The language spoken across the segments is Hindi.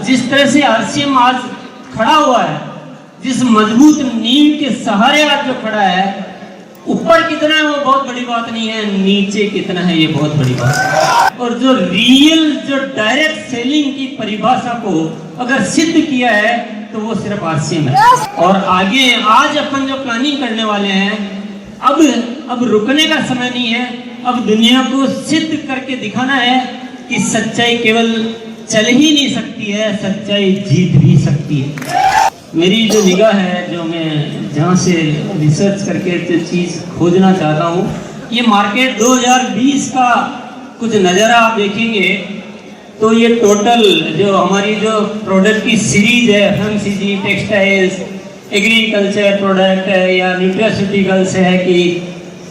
जिस तरह से आरसीएम आज खड़ा हुआ है, जिस मजबूत नींव के सहारे आज जो खड़ा है, ऊपर कितना है वो बहुत बड़ी बात नहीं है, नीचे कितना है ये बहुत बड़ी बात है। और जो रियल, जो डायरेक्ट सेलिंग की परिभाषा को अगर सिद्ध किया है तो वो सिर्फ आरसीएम है। और आगे आज अपन जो प्लानिंग करने वाले हैं, अब रुकने का समय नहीं है, अब दुनिया को सिद्ध करके दिखाना है कि सच्चाई केवल चल ही नहीं सकती है, सच्चाई जीत भी सकती है। मेरी जो निगाह है, जो मैं जहाँ से रिसर्च करके जो चीज़ खोजना चाहता हूँ, ये मार्केट 2020 का कुछ नज़ारा आप देखेंगे तो ये टोटल जो हमारी जो प्रोडक्ट की सीरीज है, एफएमसीजी, टेक्सटाइल्स, एग्रीकल्चर प्रोडक्ट है या न्यूट्रास्यूटिकल्स है कि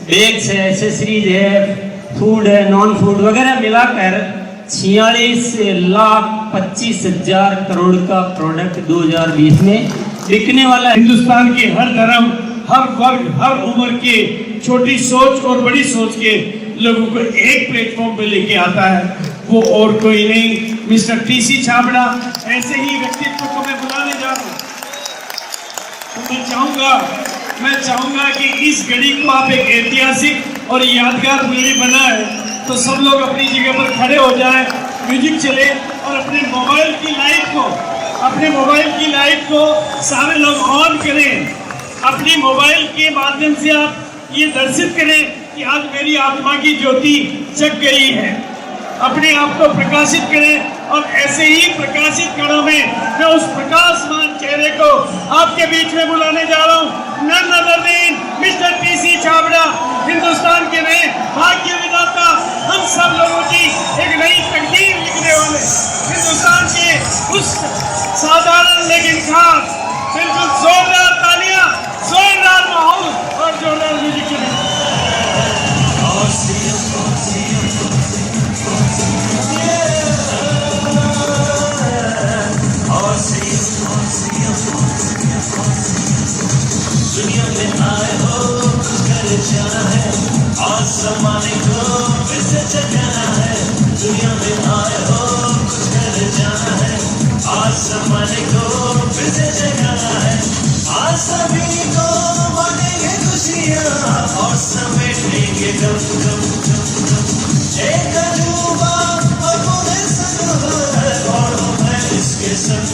बैग्स है, एसेसरीज है, फूड है, नॉन फूड वगैरह मिलाकर 46,25,000 करोड़ का प्रोडक्ट 2020 में बिकने वाला है। हिंदुस्तान के हर धर्म, हर वर्ग, हर उम्र के, छोटी सोच और बड़ी सोच के लोगों को एक प्लेटफॉर्म पे लेके आता है, वो और कोई नहीं, मिस्टर टीसी छाबड़ा। ऐसे ही व्यक्तित्व को मैं बुलाने जा रहा हूँ। तो मैं चाहूंगा कि इस घड़ी को आप एक ऐतिहासिक और यादगार घड़ी बनाए, तो सब लोग अपनी जगह पर खड़े हो जाएं, म्यूजिक चले और अपने मोबाइल की लाइट को सारे लोग ऑन करें। अपनी मोबाइल के माध्यम से आप ये दर्शित करें कि आज मेरी आत्मा की ज्योति जग गई है। अपने आप को प्रकाशित करें और ऐसे ही प्रकाशित क्षणों में मैं उस प्रकाशमान चेहरे को आपके बीच में बुलाने जा रहा हूँ। None other than mister TC Chhabra, Hindustan के नए भाग्य विधाता, हम सब लोगों की एक नई तकदीर लिखने वाले, हिंदुस्तान के उस साधारण लेकिन खास, बिल्कुल जोरदार तालियां, जोरदार माहौल और जोरदार म्यूजिक चले। दुनिया में आए हो घर जाना है, आसमाने को फिर से जगाना है। दुनिया में आए हो घर जाना है, आसमाने को फिर से जगाना है। आज सभी को बांटेंगे खुशियाँ और समेटेंगे गम गम गम गम। एक अजूबा और पूरे संग है और मैं इसके संग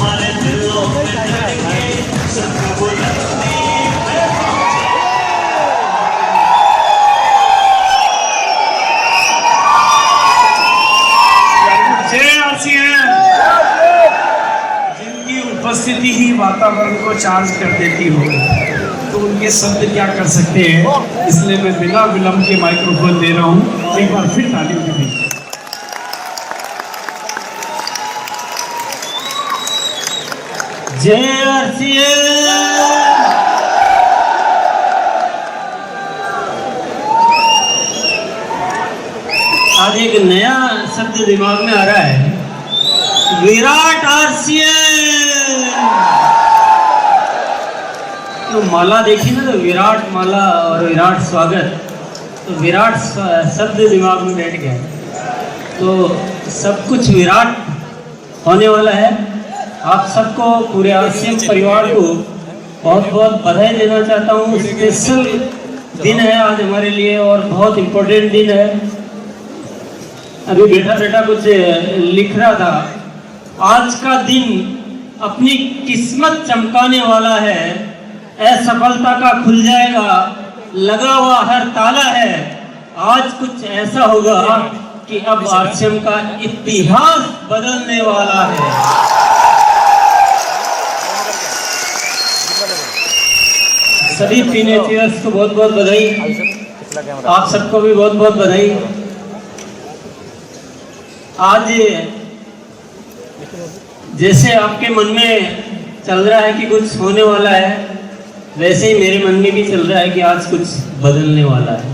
हमारे दिलों में धड़के सबको बुलंदी पे पहुंचे। जय आरसीएम। जिनकी उपस्थिति ही वातावरण को चार्ज कर देती हो तो उनके शब्द क्या कर सकते हैं, इसलिए मैं बिना विलंब के माइक्रोफोन दे रहा हूं। एक बार फिर तालियों के बीच। जय आरसीएम। आज एक नया शब्द दिमाग में आ रहा है, विराट आरसीएम। तो माला देखी ना, तो विराट माला और विराट स्वागत, तो विराट शब्द दिमाग में बैठ गया। तो सब कुछ विराट होने वाला है। आप सबको, पूरे आरसीएम परिवार को बहुत बहुत बधाई देना चाहता हूँ। स्पेशल दिन है आज हमारे लिए और बहुत इम्पोर्टेंट दिन है। अभी बेटा कुछ लिख रहा था, आज का दिन अपनी किस्मत चमकाने वाला है, असफलता का खुल जाएगा लगा हुआ हर ताला है। आज कुछ ऐसा होगा कि अब आरसीएम का इतिहास बदलने वाला है। सभी टीनेजर्स को बहुत बहुत बधाई, आप सबको भी बहुत बहुत बधाई। आज जैसे आपके मन में चल रहा है कि कुछ होने वाला है, वैसे ही मेरे मन में भी चल रहा है कि आज कुछ बदलने वाला है।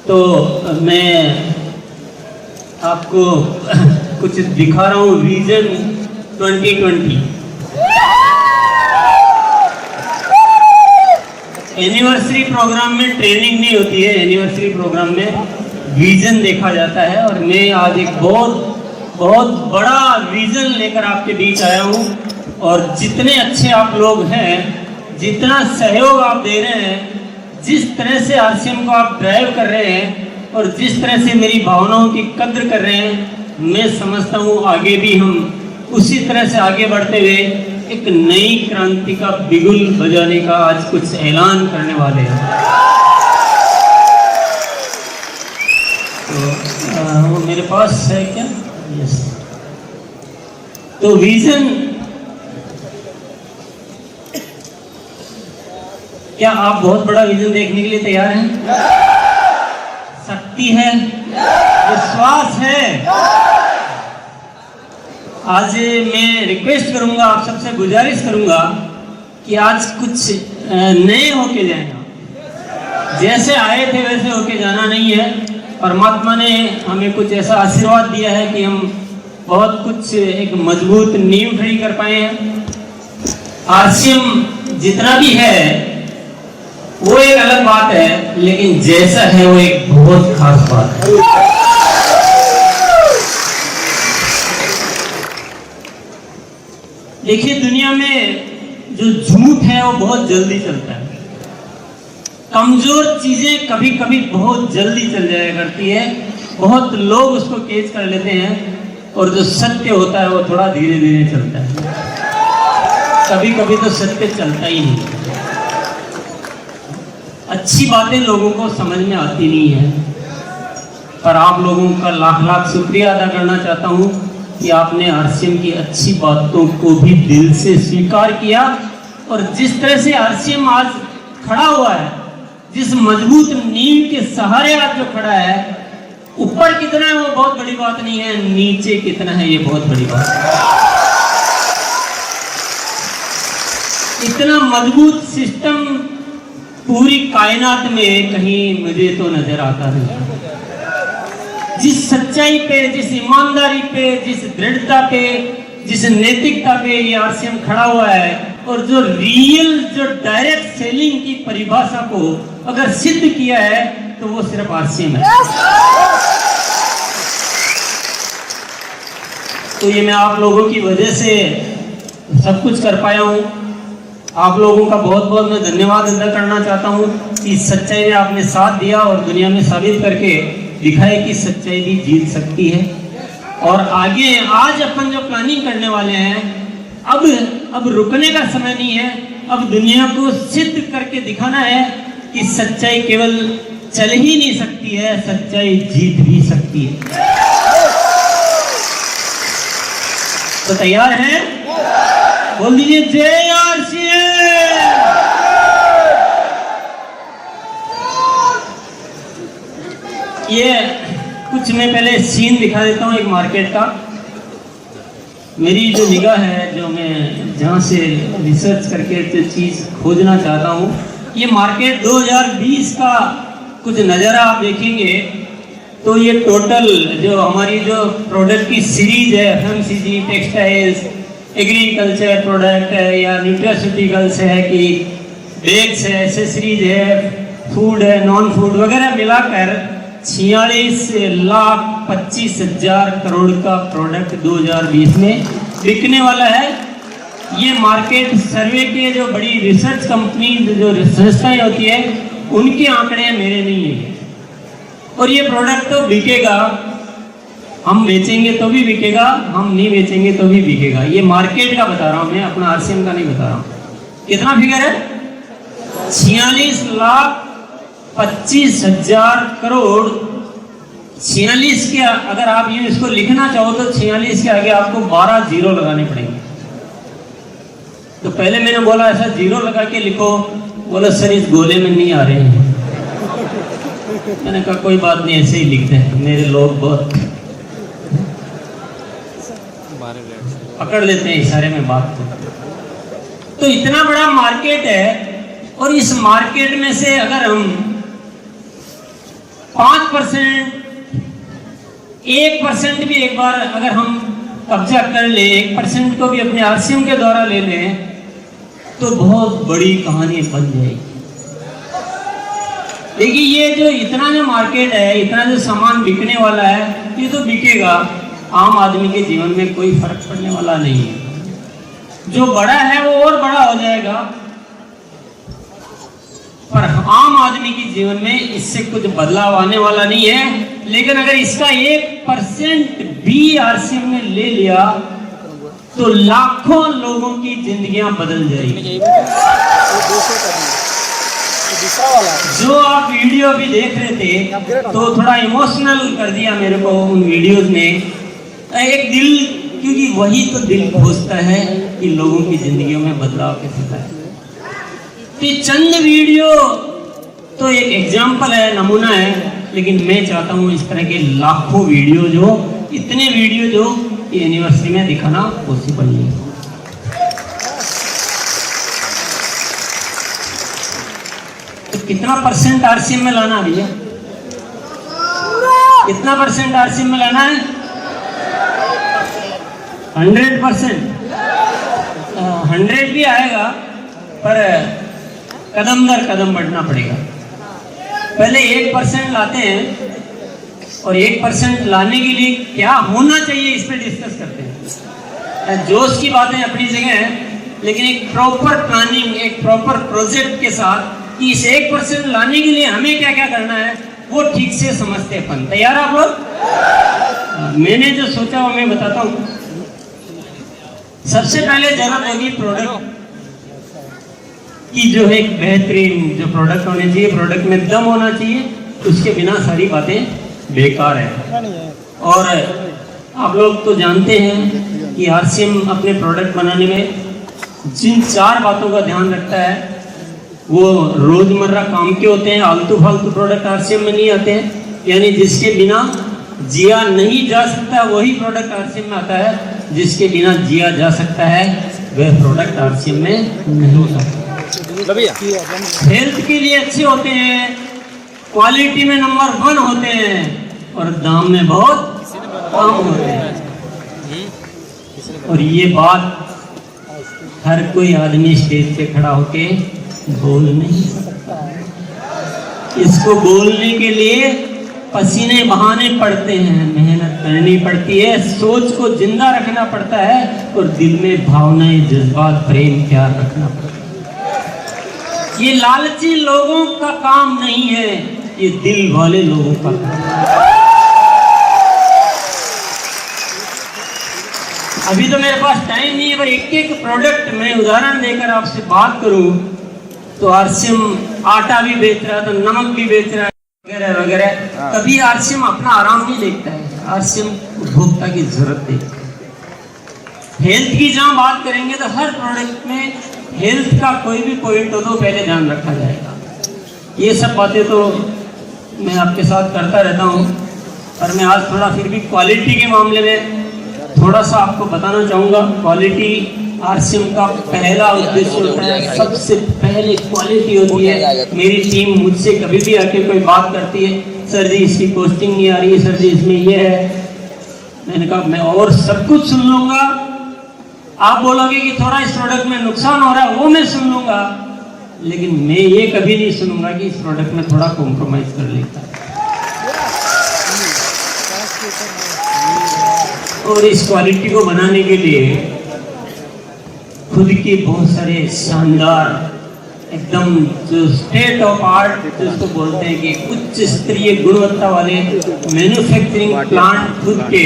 तो मैं आपको कुछ दिखा रहा हूँ, विजन 2020। एनिवर्सरी प्रोग्राम में ट्रेनिंग नहीं होती है, एनिवर्सरी प्रोग्राम में विजन देखा जाता है। और मैं आज एक बहुत बड़ा विजन लेकर आपके बीच आया हूँ। और जितने अच्छे आप लोग हैं, जितना सहयोग आप दे रहे हैं, जिस तरह से आरसीएम को आप ड्राइव कर रहे हैं और जिस तरह से मेरी भावनाओं की कद्र कर रहे हैं, मैं समझता हूँ आगे भी हम उसी तरह से आगे बढ़ते हुए एक नई क्रांति का बिगुल बजाने का आज कुछ ऐलान करने वाले हैं। तो वो मेरे पास है क्या? यस। तो विजन, क्या आप बहुत बड़ा विजन देखने के लिए तैयार हैं? शक्ति है, विश्वास है। आज मैं रिक्वेस्ट करूंगा, आप सबसे गुजारिश करूंगा कि आज कुछ नए होके जाएगा। जैसे आए थे वैसे होके जाना नहीं है। परमात्मा ने हमें कुछ ऐसा आशीर्वाद दिया है कि हम बहुत कुछ एक मजबूत नींव खड़ी कर पाए हैं। आरसीएम जितना भी है वो एक अलग बात है, लेकिन जैसा है वो एक बहुत खास बात है। देखिए, दुनिया में जो झूठ है वो बहुत जल्दी चलता है। कमजोर चीजें कभी कभी बहुत जल्दी चल जाया करती है, बहुत लोग उसको कैच कर लेते हैं। और जो सत्य होता है वो थोड़ा धीरे धीरे चलता है, कभी कभी तो सत्य चलता ही नहीं। अच्छी बातें लोगों को समझ में आती नहीं है, पर आप लोगों का लाख लाख शुक्रिया अदा करना चाहता हूँ कि आपने आरसीएम की अच्छी बातों को भी दिल से स्वीकार किया। और जिस तरह से आरसीएम आज खड़ा हुआ है, जिस मजबूत नींव के सहारे आज जो खड़ा है, ऊपर कितना है वो बहुत बड़ी बात नहीं है, नीचे कितना है ये बहुत बड़ी बात है। इतना मजबूत सिस्टम पूरी कायनात में कहीं मुझे तो नजर आता नहीं। जिस सच्चाई पे, जिस ईमानदारी पे, जिस दृढ़ता पे, जिस नैतिकता पे ये आरसीएम खड़ा हुआ है, और जो रियल, जो डायरेक्ट सेलिंग की परिभाषा को अगर सिद्ध किया है तो वो सिर्फ आरसीएम है। तो ये मैं आप लोगों की वजह से सब कुछ कर पाया हूँ। आप लोगों का बहुत बहुत मैं धन्यवाद अदा करना चाहता हूँ कि सच्चाई में आपने साथ दिया और दुनिया में साबित करके दिखाए कि सच्चाई भी जीत सकती है। और आगे आज अपन जो प्लानिंग करने वाले हैं, अब रुकने का समय नहीं है। अब दुनिया को सिद्ध करके दिखाना है कि सच्चाई केवल चल ही नहीं सकती है, सच्चाई जीत भी सकती है। तो तैयार हैं? बोल दीजिए जय आरसीएम। ये कुछ मैं पहले सीन दिखा देता हूँ एक मार्केट का। मेरी जो निगाह है, जो मैं जहाँ से रिसर्च करके जो चीज़ खोजना चाहता हूँ, ये मार्केट 2020 का कुछ नज़ारा आप देखेंगे तो ये टोटल जो हमारी जो प्रोडक्ट की सीरीज है, FMCG, टेक्सटाइल्स, एग्रीकल्चर प्रोडक्ट है या न्यूट्रास्यूटिकल्स है कि बैग्स है, एसेसरीज है, फूड है, नॉन फूड वगैरह मिलाकर 46,25,000 करोड़ का प्रोडक्ट 2020 में बिकने वाला है। ये मार्केट सर्वे के जो बड़ी रिसर्च कंपनी जो संस्थाएं होती है उनके आंकड़े हैं, मेरे नहीं है। और ये प्रोडक्ट तो बिकेगा, हम बेचेंगे तो भी बिकेगा, हम नहीं बेचेंगे तो भी बिकेगा। ये मार्केट का बता रहा हूँ मैं, अपना आरसीएम का नहीं बता रहा हूँ। कितना फिगर है? 46,25,000 करोड़। 46 के अगर आप ये इसको लिखना चाहो तो 46 के आगे आपको 12 जीरो लगाने पड़ेंगे। तो पहले मैंने बोला ऐसा जीरो लगा के लिखो, बोला सर इस गोले में नहीं आ रहे हैं। मैंने कहा कोई बात नहीं, ऐसे ही लिखते हैं, मेरे लोग बहुत पकड़ लेते हैं इशारे में बात को। तो इतना बड़ा मार्केट है और इस मार्केट में से अगर हम 5%, 1% भी एक बार अगर हम कब्जा कर ले, 1% को भी अपने आरसीएम के द्वारा ले लें तो बहुत बड़ी कहानी बन जाएगी। देखिए ये जो इतना जो मार्केट है, इतना जो सामान बिकने वाला है, ये तो बिकेगा, आम आदमी के जीवन में कोई फर्क पड़ने वाला नहीं है। जो बड़ा है वो और बड़ा हो जाएगा, पर आम आदमी के जीवन में इससे कुछ बदलाव आने वाला नहीं है। लेकिन अगर इसका 1% भी आरसीएम ने ले लिया तो लाखों लोगों की जिंदगियां बदल जाएगी। जो आप वीडियो भी देख रहे थे तो थोड़ा इमोशनल कर दिया मेरे को उन वीडियोस ने। एक दिल, क्योंकि वही तो दिल खोजता है कि लोगों की जिंदगियों में बदलाव कैसे लाए। तो चंद वीडियो तो एक एग्जाम्पल है, नमूना है, लेकिन मैं चाहता हूँ इस तरह के लाखों वीडियो, जो इतने वीडियो जो यूनिवर्सिटी में दिखाना पॉसिबल नहीं है। तो कितना परसेंट आरसीएम में लाना भैया? कितना परसेंट आरसीएम में लाना है? 100%। 100 भी आएगा पर कदम दर कदम बढ़ना पड़ेगा। पहले 1% लाते हैं और 1% लाने के लिए क्या होना चाहिए इस पे डिस्कस करते हैं। जोश की बातें अपनी जगह है, लेकिन एक प्रॉपर प्लानिंग, एक प्रॉपर प्रोजेक्ट के साथ कि इस 1% लाने के लिए हमें क्या क्या करना है वो ठीक से समझते हैं अपन। तैयार आप लोग? मैंने जो सोचा वो मैं बताता हूँ। सबसे पहले जरूरत होगी प्रोडक्ट की, जो है एक बेहतरीन जो प्रोडक्ट होने चाहिए, प्रोडक्ट में दम होना चाहिए, उसके बिना सारी बातें बेकार है। और आप लोग तो जानते हैं कि आरसीएम अपने प्रोडक्ट बनाने में जिन 4 बातों का ध्यान रखता है वो रोजमर्रा काम के होते हैं। आलतू फालतू प्रोडक्ट आरसीएम में नहीं आते हैं, यानी जिसके बिना जिया नहीं जा सकता वही प्रोडक्ट आरसीएम में आता है, जिसके बिना जिया जा सकता है वह प्रोडक्ट आरसीएम में नहीं आता। हेल्थ के लिए अच्छे होते हैं, क्वालिटी में नंबर 1 होते हैं और दाम में बहुत कम होते हैं। और ये बात हर कोई आदमी स्टेज पे खड़ा होके बोल नहीं सकता। इसको बोलने के लिए पसीने बहाने पड़ते हैं, मेहनत करनी पड़ती है, सोच को जिंदा रखना पड़ता है और दिल में भावनाएं, जज्बात, प्रेम, प्यार रखना पड़ता है। ये लालची लोगों का काम नहीं है, ये दिल वाले लोगों का काम है। अभी तो मेरे पास टाइम नहीं है, पर एक एक प्रोडक्ट मैं उदाहरण देकर आपसे बात करूं तो आरसीएम आटा भी बेच रहा है, तो नमक भी बेच रहा है, वगैरह वगैरह। कभी आरसीएम अपना आराम नहीं देखता है, आरसीएम उपभोक्ता की जरूरत देखता है। हेल्थ की जहां बात करेंगे तो हर प्रोडक्ट में हेल्थ का कोई भी पॉइंट हो तो पहले ध्यान रखा जाएगा। ये सब बातें तो मैं आपके साथ करता रहता हूँ, पर मैं आज थोड़ा फिर भी क्वालिटी के मामले में थोड़ा सा आपको बताना चाहूँगा। क्वालिटी आरसीएम का पहला उद्देश्य होता है, सबसे पहले क्वालिटी होती है। मेरी टीम मुझसे कभी भी आके कोई बात करती है, सर जी इसकी कॉस्टिंग नहीं आ रही है, सर जी इसमें ये है, मैंने कहा मैं और सब कुछ सुन लूँगा, आप बोलोगे कि थोड़ा इस प्रोडक्ट में नुकसान हो रहा है वो मैं सुन लूँगा, लेकिन मैं ये कभी नहीं सुनूंगा कि इस प्रोडक्ट में थोड़ा कॉम्प्रोमाइज़ कर लेता है। और इस क्वालिटी को बनाने के लिए खुद की बहुत सारे शानदार एकदम जो स्टेट ऑफ आर्ट जिसको बोलते हैं कि उच्च स्तरीय गुणवत्ता वाले मैन्युफैक्चरिंग प्लांट खुद के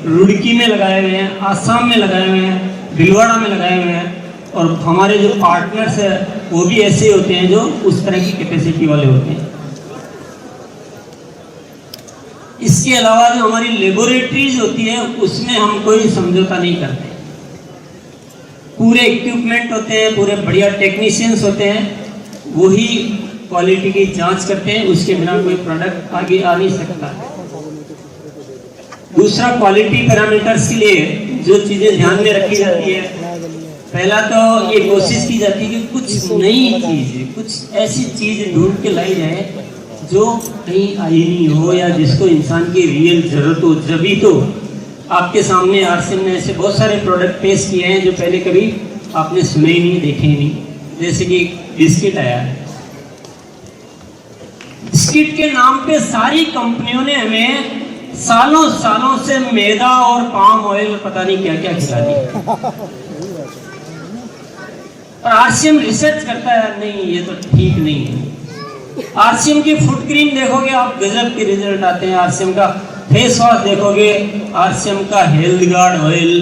रुड़की में लगाए हुए हैं, आसाम में लगाए हुए हैं, भीलवाड़ा में लगाए हुए हैं। और हमारे जो पार्टनर्स है वो भी ऐसे होते हैं जो उस तरह की कैपेसिटी वाले होते हैं। इसके अलावा जो हमारी लेबोरेटरीज होती है उसमें हम कोई समझौता नहीं करते, पूरे इक्विपमेंट होते हैं, पूरे बढ़िया टेक्नीशियंस होते हैं, वही क्वालिटी की जांच करते हैं, उसके बिना कोई प्रोडक्ट आगे आ नहीं सकता। दूसरा, क्वालिटी पैरामीटर्स के लिए जो चीजें ध्यान में रखी जाती है, पहला तो ये कोशिश की जाती है कि कुछ नई चीज, कुछ ऐसी चीज ढूंढ के लाई जाए जो कहीं आई नहीं हो या जिसको इंसान की रियल जरूरत हो। जभी तो आपके सामने आरसीएम ने ऐसे बहुत सारे प्रोडक्ट पेश किए हैं जो पहले कभी आपने सुने ही नहीं, देखे ही नहीं। जैसे कि बिस्किट आया है, बिस्किट के नाम पे सारी कंपनियों ने हमें सालों सालों से मैदा और पाम ऑयल पता नहीं क्या क्या खिला दिया। और आरसीएम रिसर्च करता है, नहीं ये तो ठीक नहीं है। आरसीएम की फुट क्रीम देखोगे आप, गजब के रिजल्ट आते हैं। आरसीएम का फेस वॉश देखोगे, आरसीएम का हेल्थ गार्ड ऑयल,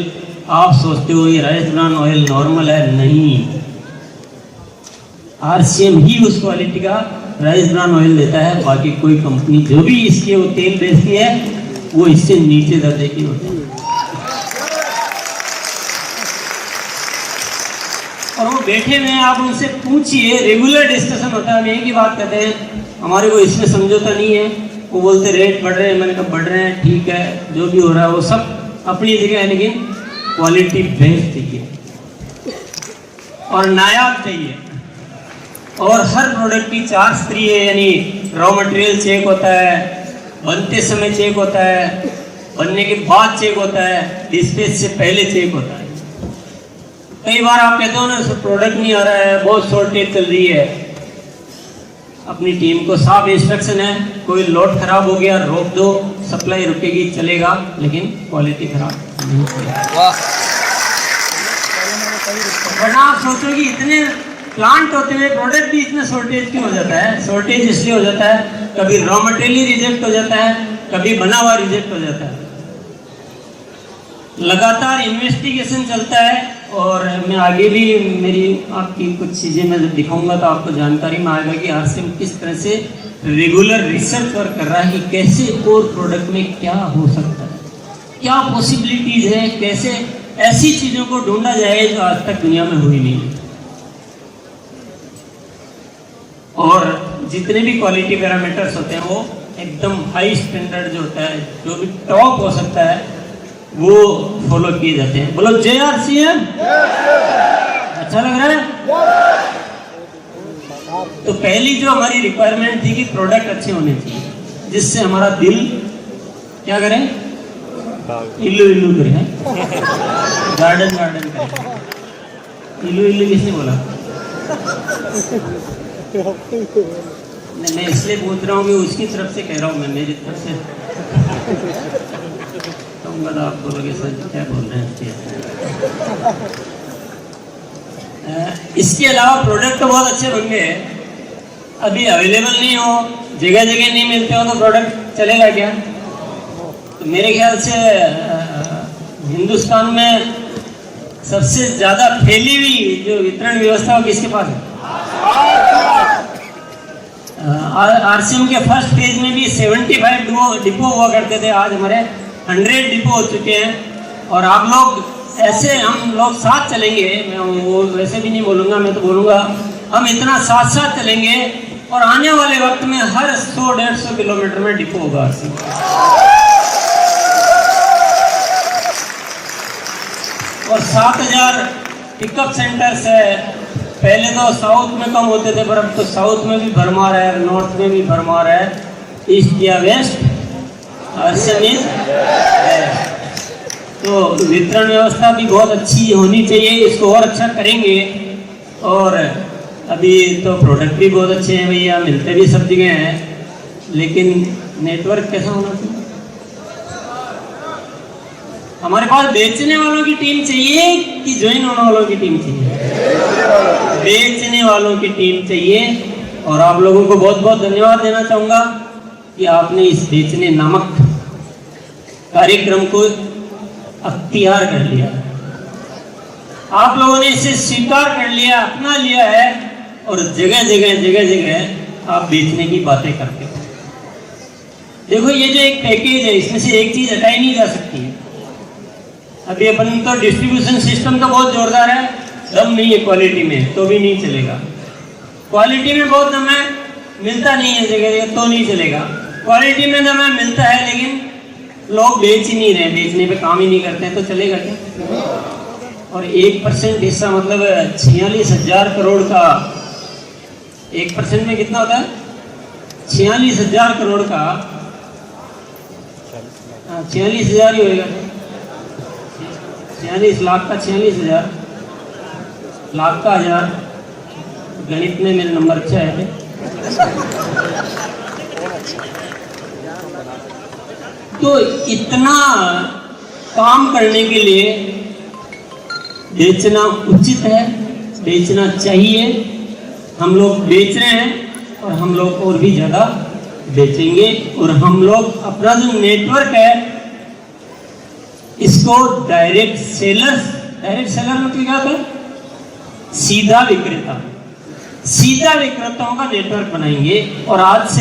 आप सोचते हो ये राइस ब्रान ऑयल नॉर्मल है, नहीं, आरसीएम ही उस क्वालिटी का राइस ब्रान ऑयल देता है। बाकी कोई कंपनी जो भी इसके वो तेल बेचती है वो इससे नीचे दर्जे की होती है। और वो बैठे हुए हैं, आप उनसे पूछिए, रेगुलर डिस्कशन होता है, हम एक ही बात कहते हैं, हमारे को इसमें समझौता नहीं है। वो बोलते रेट बढ़ रहे हैं, मैंने कहा बढ़ रहे हैं, ठीक है, जो भी हो रहा है वो सब अपनी जगह है, लेकिन क्वालिटी बेस्ट चाहिए और नायाब चाहिए। और हर प्रोडक्ट की 4 स्तरीय है, यानी रॉ मटेरियल चेक होता है, बनते समय चेक होता है, बनने के बाद चेक होता है, डिस्पैच से पहले चेक होता है। कई बार आप कहते हो ना प्रोडक्ट नहीं आ रहा है, बहुत शॉर्टेज चल रही है, अपनी टीम को साफ इंस्ट्रक्शन है, कोई लोड खराब हो गया रोक दो, सप्लाई रुकेगी चलेगा, लेकिन क्वालिटी खराब नहीं होगी। वरना आप सोचो कि इतने प्लांट होते हुए प्रोडक्ट भी इतना शॉर्टेज क्यों हो जाता है? शॉर्टेज इसलिए हो जाता है, कभी रॉ मटेरियल रिजेक्ट हो जाता है, कभी बना हुआ रिजेक्ट हो जाता है। लगातार इन्वेस्टिगेशन चलता है और मैं आगे भी मेरी आपकी कुछ चीज़ें मैं जब दिखाऊंगा तो आपको जानकारी में आएगा कि आरसीएम किस तरह से रेगुलर रिसर्च वर्क कर रहा है कि कैसे और प्रोडक्ट में क्या हो सकता है, क्या पॉसिबिलिटीज है, कैसे ऐसी चीज़ों को ढूंढा जाए जो आज तक दुनिया में हुई नहीं है। और जितने भी क्वालिटी पैरामीटर्स होते हैं वो एकदम हाई स्टैंडर्ड जो होता है, जो भी टॉप हो सकता है वो फॉलो किए जाते हैं। बोलो जय आरसीएम। अच्छा लग रहा है? तो पहली जो हमारी रिक्वायरमेंट थी कि प्रोडक्ट अच्छे होने चाहिए, जिससे हमारा दिल क्या करें, इल्लू इल्लू करे, गार्डन गार्डन करे। इल्लू इल्लू किसने बोला? मैं इसलिए पूछ रहा हूँ कि उसकी तरफ से कह रहा हूँ, मैं मेरी तरफ से कहूँगा आप बोलोगे सर क्या बोल रहे हैं। इसके अलावा प्रोडक्ट तो बहुत अच्छे बन गए, अभी अवेलेबल नहीं हो, जगह जगह नहीं मिलते हो तो प्रोडक्ट चलेगा क्या? तो मेरे ख्याल से हिंदुस्तान में सबसे ज्यादा फैली हुई जो वितरण व्यवस्था हो किसके पास है? आरसीएम के फर्स्ट फेज में भी 75 डिपो हुआ करते थे, आज हमारे 100 डिपो हो चुके हैं। और आप लोग ऐसे, हम लोग साथ चलेंगे, मैं वो वैसे भी नहीं बोलूँगा, मैं तो बोलूँगा हम इतना साथ साथ चलेंगे और आने वाले वक्त में हर 100-150 किलोमीटर में डिपो होगा आरसीएम। और 7000 पिकअप सेंटर्स है। पहले तो साउथ में कम होते थे, पर अब तो साउथ में भी भरमार है, नॉर्थ में भी भरमार है, ईस्ट या वेस्ट, आरसीएम इज बेस्ट। तो वितरण व्यवस्था भी बहुत अच्छी होनी चाहिए, इसको और अच्छा करेंगे। और अभी तो प्रोडक्ट भी बहुत अच्छे हैं भैया, मिलते भी सब जगह हैं, लेकिन नेटवर्क कैसा होना चाहिए? हमारे पास बेचने वालों की टीम चाहिए कि ज्वाइन होने वालों की टीम चाहिए? बेचने वालों की टीम चाहिए। और आप लोगों को बहुत बहुत धन्यवाद देना चाहूँगा कि आपने इस बेचने नामक कार्यक्रम को अख्तियार कर लिया, आप लोगों ने इसे स्वीकार कर लिया, अपना लिया है और जगह जगह आप बेचने की बातें करते हो। देखो ये जो एक पैकेज है, इसमें से एक चीज हटाई नहीं जा सकती है। अभी अपन तो डिस्ट्रीब्यूशन सिस्टम तो बहुत जोरदार है, दम नहीं है क्वालिटी में तो भी नहीं चलेगा। क्वालिटी में बहुत दम है, मिलता नहीं है जगह तो नहीं चलेगा। क्वालिटी में दम है, मिलता है, लेकिन लोग बेच ही नहीं रहे, बेचने पे काम ही नहीं करते हैं, तो चलेगा क्या? और 1% हिस्सा मतलब 46,000 करोड़ का 1% में कितना होता है? 46,000 करोड़ का 46,000 ही होगा। 46 लाख का 46,000, लाख का 1000। गणित में मेरा नंबर अच्छा है। तो इतना काम करने के लिए बेचना उचित है, बेचना चाहिए। हम लोग बेच रहे हैं और हम लोग और भी ज़्यादा बेचेंगे। और हम लोग अपना जो नेटवर्क है इसको डायरेक्ट सेलर मतलब क्या होता है? सीधा विक्रेता, सीधा विक्रेताओं का नेटवर्क बनाएंगे। और आज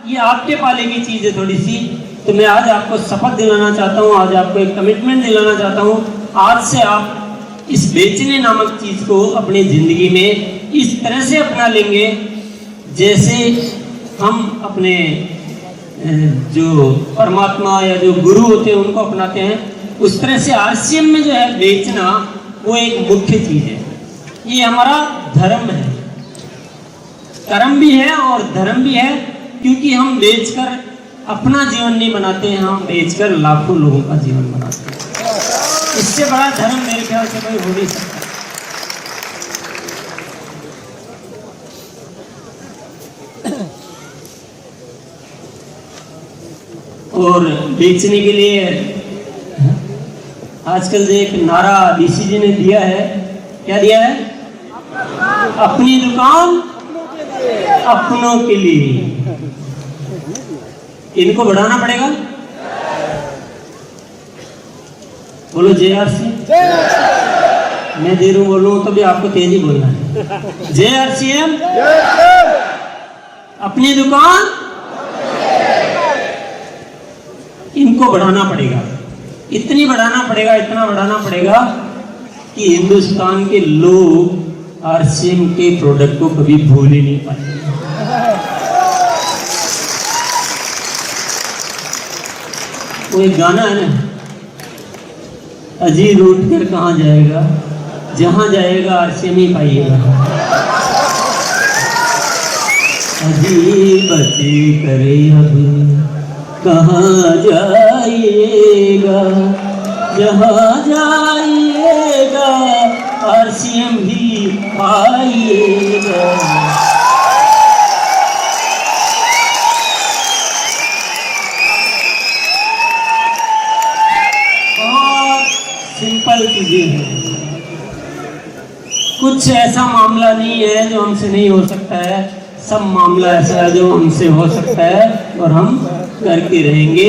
ये आपके पाले की चीज़ है थोड़ी सी, तो मैं आज आपको शपथ दिलाना चाहता हूँ, आज आपको एक कमिटमेंट दिलाना चाहता हूँ। आज से आप इस बेचने नामक चीज़ को अपनी ज़िंदगी में इस तरह से अपना लेंगे जैसे हम अपने जो परमात्मा या जो गुरु होते हैं उनको अपनाते हैं। उस तरह से आरसीएम में जो है बेचना वो एक मुख्य चीज़ है। ये हमारा धर्म है, कर्म भी है और धर्म भी है, क्योंकि हम बेचकर अपना जीवन नहीं बनाते हैं, हम बेचकर लाखों लोगों का जीवन बनाते हैं। इससे बड़ा धर्म मेरे ख्याल से कोई हो नहीं सकता। और बेचने के लिए आजकल जो एक नारा डीसीजी ने दिया है, क्या दिया है? अपनी दुकान अपनों के लिए। इनको बढ़ाना पड़ेगा। बोलो जय आरसीएम। मैं देर में बोल रहा हूं तो भी आपको तेजी बोलना है। जय आरसीएम। अपनी दुकान इनको बढ़ाना पड़ेगा, इतना बढ़ाना पड़ेगा कि हिंदुस्तान के लोग आरसीएम के प्रोडक्ट को कभी भूल ही नहीं पाएंगे। वो एक गाना है ना, अजीब उठ कर कहाँ जाएगा, जहाँ जाएगा आरसीएम ही पाइएगा। अजीब बचे करे अब कहाँ जाइएगा, जहाँ जाइएगा आरसीएम ही पाइएगा। सिंपल चीजें हैं, कुछ ऐसा मामला नहीं है जो हमसे नहीं हो सकता है, सब मामला ऐसा है जो हमसे हो सकता है और हम करके रहेंगे।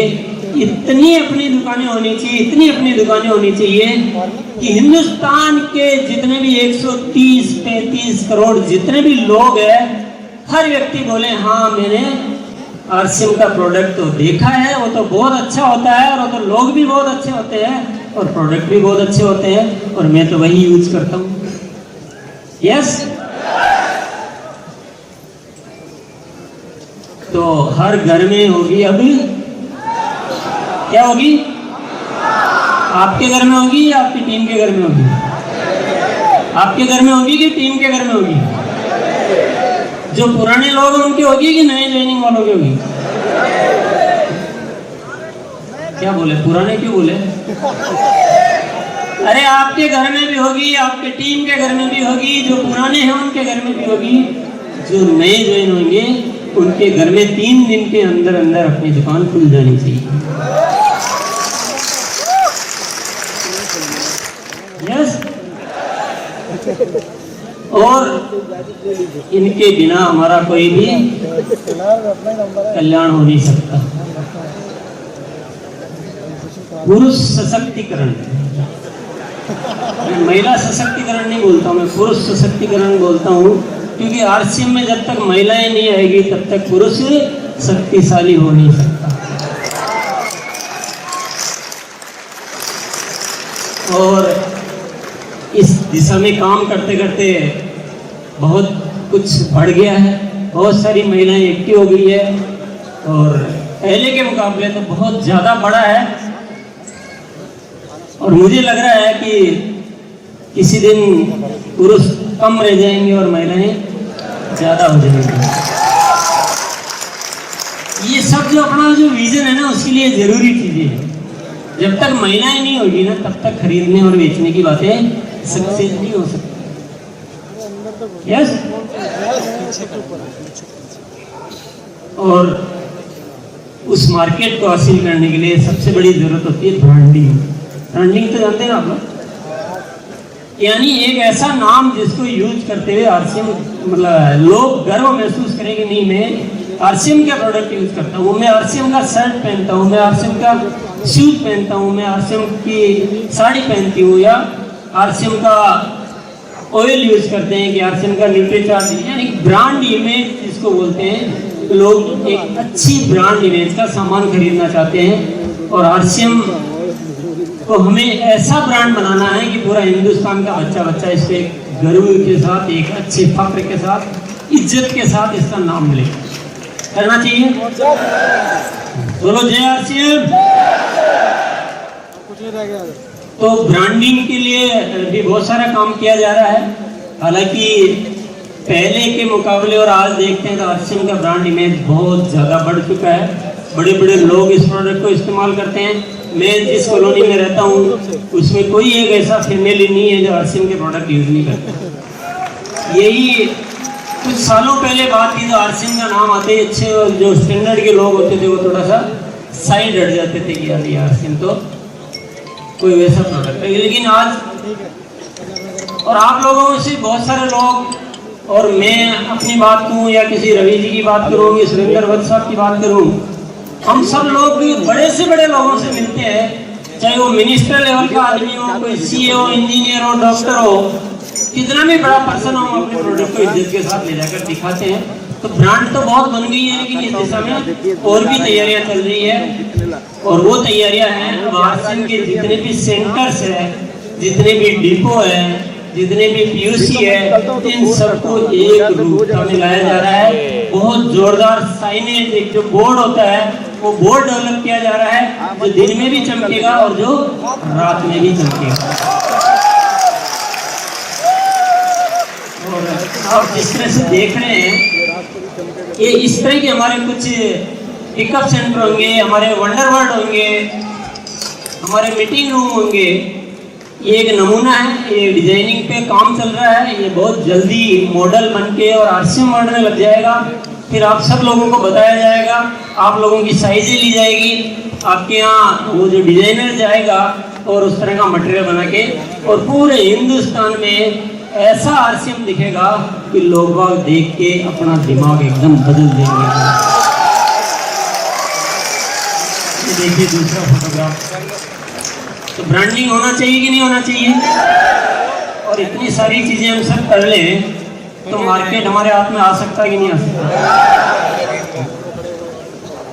इतनी अपनी दुकानें होनी चाहिए, इतनी अपनी दुकानें होनी चाहिए कि हिंदुस्तान के जितने भी 130-35 करोड़ जितने भी लोग हैं, हर व्यक्ति बोले हाँ मैंने आरसीएम का प्रोडक्ट तो देखा है, वो तो बहुत अच्छा होता है, और वो तो लोग भी बहुत अच्छे होते हैं और प्रोडक्ट भी बहुत अच्छे होते हैं, और मैं तो वही यूज करता हूँ। यस, तो हर घर में होगी अब, क्या होगी? आपके घर में होगी या आपकी टीम के घर में होगी? आपके घर में होगी कि टीम के घर में होगी? जो पुराने लोग हैं उनकी होगी कि नए ज्वाइनिंग वालों की होगी? क्या बोले, पुराने क्यों बोले? अरे आपके घर में भी होगी, आपके टीम के घर में भी होगी, जो पुराने हैं उनके घर में भी होगी, जो नए ज्वाइन होंगे उनके घर में 3 दिन के अंदर अंदर अपनी दुकान खुल जानी चाहिए। यस, और इनके बिना हमारा कोई भी कल्याण हो नहीं सकता। पुरुष सशक्तिकरण, मैं महिला सशक्तिकरण नहीं बोलता हूँ, मैं पुरुष सशक्तिकरण बोलता हूँ, क्योंकि आरसीएम में जब तक महिलाएं नहीं आएगी तब तक पुरुष शक्तिशाली हो नहीं सकता। और इस दिशा में काम करते करते बहुत कुछ बढ़ गया है, बहुत सारी महिलाएं एक्टिव हो गई है, और पहले के मुकाबले तो बहुत ज़्यादा बढ़ा है। और मुझे लग रहा है कि किसी दिन पुरुष कम रह जाएंगे और महिलाएं ज़्यादा हो जाएंगी। ये सब जो अपना जो विजन है ना, उसके लिए जरूरी चीज़ें हैं। जब तक महिलाएं नहीं होगी ना, तब तक खरीदने और बेचने की बातें सक्सेस नहीं हो सकती। यस, और उस मार्केट को हासिल करने के लिए सबसे बड़ी जरूरत होती है ब्रांडिंग। ब्रांडिंग तो जानते हैं आप लोग, यानी एक ऐसा नाम जिसको यूज करते हुए आरसीएम मतलब लोग गर्व महसूस करेंगे, नहीं मैं आरसीएम का प्रोडक्ट यूज करता हूँ, मैं आरसीएम का शर्ट पहनता हूँ, मैं आरसीएम का शूज पहनता हूँ, मैं आरसीएम की साड़ी पहनती हूँ, या आरसीएम का ऑयल यूज करते हैं, कि आरसीएम का न्यूट्रीचार्ज, यानी ब्रांड इमेज जिसको बोलते हैं। लोग एक अच्छी ब्रांड इमेज का सामान खरीदना चाहते हैं, और आरसीएम को हमें ऐसा ब्रांड बनाना है कि पूरा हिंदुस्तान का बच्चा बच्चा इस पे गर्व के साथ, एक अच्छे फक्र के साथ, इज्जत के साथ इसका नाम मिले। करना चाहिए, बोलो जय आरसीएम। तो ब्रांडिंग के लिए भी बहुत सारा काम किया जा रहा है। हालांकि पहले के मुकाबले और आज देखते हैं तो आरसीएम का ब्रांड इमेज बहुत ज़्यादा बढ़ चुका है। बड़े बड़े लोग इस प्रोडक्ट को इस्तेमाल करते हैं। मैं जिस कॉलोनी में रहता हूँ उसमें कोई एक ऐसा फैमिली नहीं है जो आरसीएम के प्रोडक्ट यूज नहीं करता। यही कुछ सालों पहले बात थी, जो आरसीएम का नाम आते ही अच्छे जो स्टैंडर्ड के लोग होते थे वो थोड़ा सा साइड हट जाते थे कि यार ये आरसीएम तो कोई वैसा प्रोडक्ट है। लेकिन आज, और आप लोगों में से बहुत सारे लोग, और मैं अपनी बात करूँ या किसी रवि जी की बात करूँ या सुरेंद्र वत्स साहब की बात करूँ, हम सब लोग भी बड़े से बड़े लोगों से मिलते हैं, चाहे वो मिनिस्टर लेवल का आदमी हो, कोई सीए हो, इंजीनियर हो, डॉक्टर हो, कितना भी बड़ा पर्सन हो, हम अपने प्रोडक्ट को इज्जत के साथ ले जाकर दिखाते हैं। तो ब्रांड तो बहुत बन गई है, लेकिन इस दिशा में और भी तैयारियां चल रही है। और वो तैयारियां हैं आरसीएम के जितने भी सेंटर्स है, जितने भी डिपो है, जितने भी पीयूसी है, इन सबको एक रूपता में लाया जा रहा है। बहुत जोरदार साइनेज, एक जो बोर्ड होता है वो बोर्ड डेवलप किया जा रहा है, जो दिन में भी चमकेगा और जो रात में भी चमकेगा। और आप जिस तरह से देख रहे हैं, ये इस तरह के हमारे कुछ पिकअप सेंटर होंगे, हमारे वंडर वर्ल्ड होंगे, हमारे मीटिंग रूम होंगे। ये एक नमूना है, ये डिजाइनिंग पे काम चल रहा है। ये बहुत जल्दी मॉडल बनके और आरसीएम मॉडल में लग जाएगा। फिर आप सब लोगों को बताया जाएगा, आप लोगों की साइजें ली जाएगी, आपके यहाँ वो जो डिजाइनर जाएगा और उस तरह का मटेरियल बना के, और पूरे हिंदुस्तान में ऐसा आरसीएम दिखेगा कि लोग बाग देख के अपना दिमाग एकदम बदल देंगे। ये देखिए दूसरा फोटोग्राफ। तो ब्रांडिंग होना चाहिए कि नहीं होना चाहिए? और इतनी सारी चीजें हम सब कर लें तो मार्केट हमारे हाथ में आ सकता है कि नहीं आ सकता?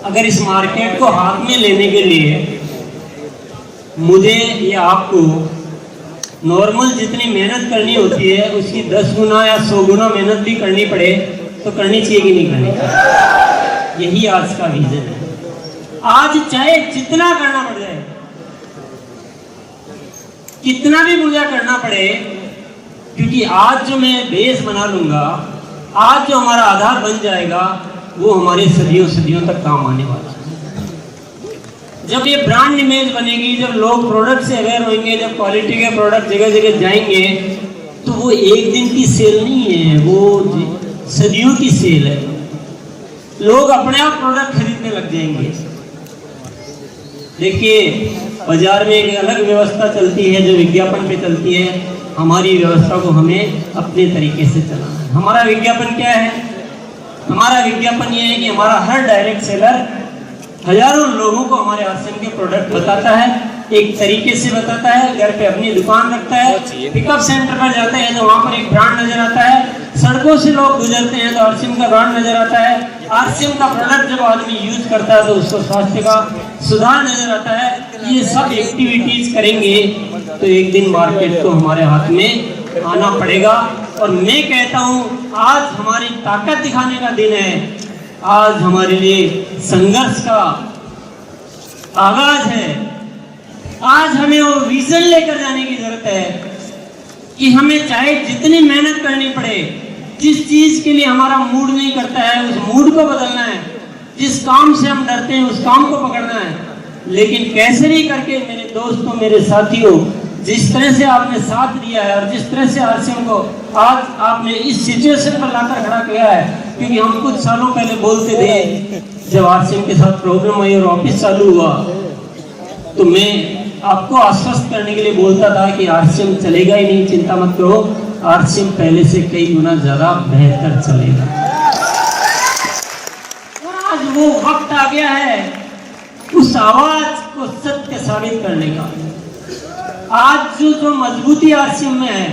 अगर इस मार्केट को हाथ में लेने के लिए मुझे या आपको नॉर्मल जितनी मेहनत करनी होती है उसकी 10 गुना या 100 गुना मेहनत भी करनी पड़े तो करनी चाहिए कि नहीं करनी चाहिए? यही आज का विजन है। आज चाहे जितना करना पड़ जाए, कितना भी मुझे करना पड़े, क्योंकि आज जो मैं बेस बना लूंगा, आज जो हमारा आधार बन जाएगा, वो हमारे सदियों सदियों तक काम आने वाला है। जब ये ब्रांड इमेज बनेगी, जब लोग प्रोडक्ट से अवेयर होंगे, जब क्वालिटी के प्रोडक्ट जगह जगह जाएंगे, तो वो एक दिन की सेल नहीं है, वो सदियों की सेल है। लोग अपने आप प्रोडक्ट खरीदने लग जाएंगे। देखिए, बाजार में एक अलग व्यवस्था चलती है जो विज्ञापन पे चलती है। हमारी व्यवस्था को हमें अपने तरीके से चलाना है। हमारा विज्ञापन क्या है? हमारा विज्ञापन ये है कि हमारा हर डायरेक्ट सेलर हजारों लोगों को हमारे आरसीएम के प्रोडक्ट बताता है, एक तरीके से बताता है। घर पे अपनी दुकान रखता है, पिकअप सेंटर पर जाते हैं तो वहाँ पर एक ब्रांड नजर आता है, सड़कों से लोग गुजरते हैं तो आरसीएम का ब्रांड नजर आता है। आरसीएम का प्रोडक्ट जब आदमी यूज करता है तो उसको स्वास्थ्य का सुधार नजर आता है। ये सब एक्टिविटीज करेंगे तो एक दिन मार्केट को हमारे हाथ में आना पड़ेगा। और मैं कहता हूँ आज हमारी ताकत दिखाने का दिन है, आज हमारे लिए संघर्ष का आगाज है। आज हमें वो विजन लेकर जाने की जरूरत है कि हमें चाहे जितनी मेहनत करनी पड़े, जिस चीज के लिए हमारा मूड नहीं करता है उस मूड को बदलना है, जिस काम से हम डरते हैं उस काम को पकड़ना है। लेकिन कैसे नहीं करके मेरे दोस्तों, मेरे साथियों, जिस तरह से आपने साथ दिया है और जिस तरह से आरसीएम को आज आपने इस सिचुएशन पर लाकर खड़ा किया है, क्योंकि हम कुछ सालों पहले बोलते थे जब आरसीएम के साथ प्रॉब्लम हुई और ऑफिस चालू हुआ तो मैं आपको आश्वस्त करने के लिए बोलता था कि आरसीएम चलेगा ही नहीं, चिंता मत करो, आरसीएम पहले से कई गुना ज्यादा बेहतर चलेगा। और आज वो वक्त आ गया है उस आवाज को सत्य साबित करने का। आज जो मजबूती आरसीएम में है,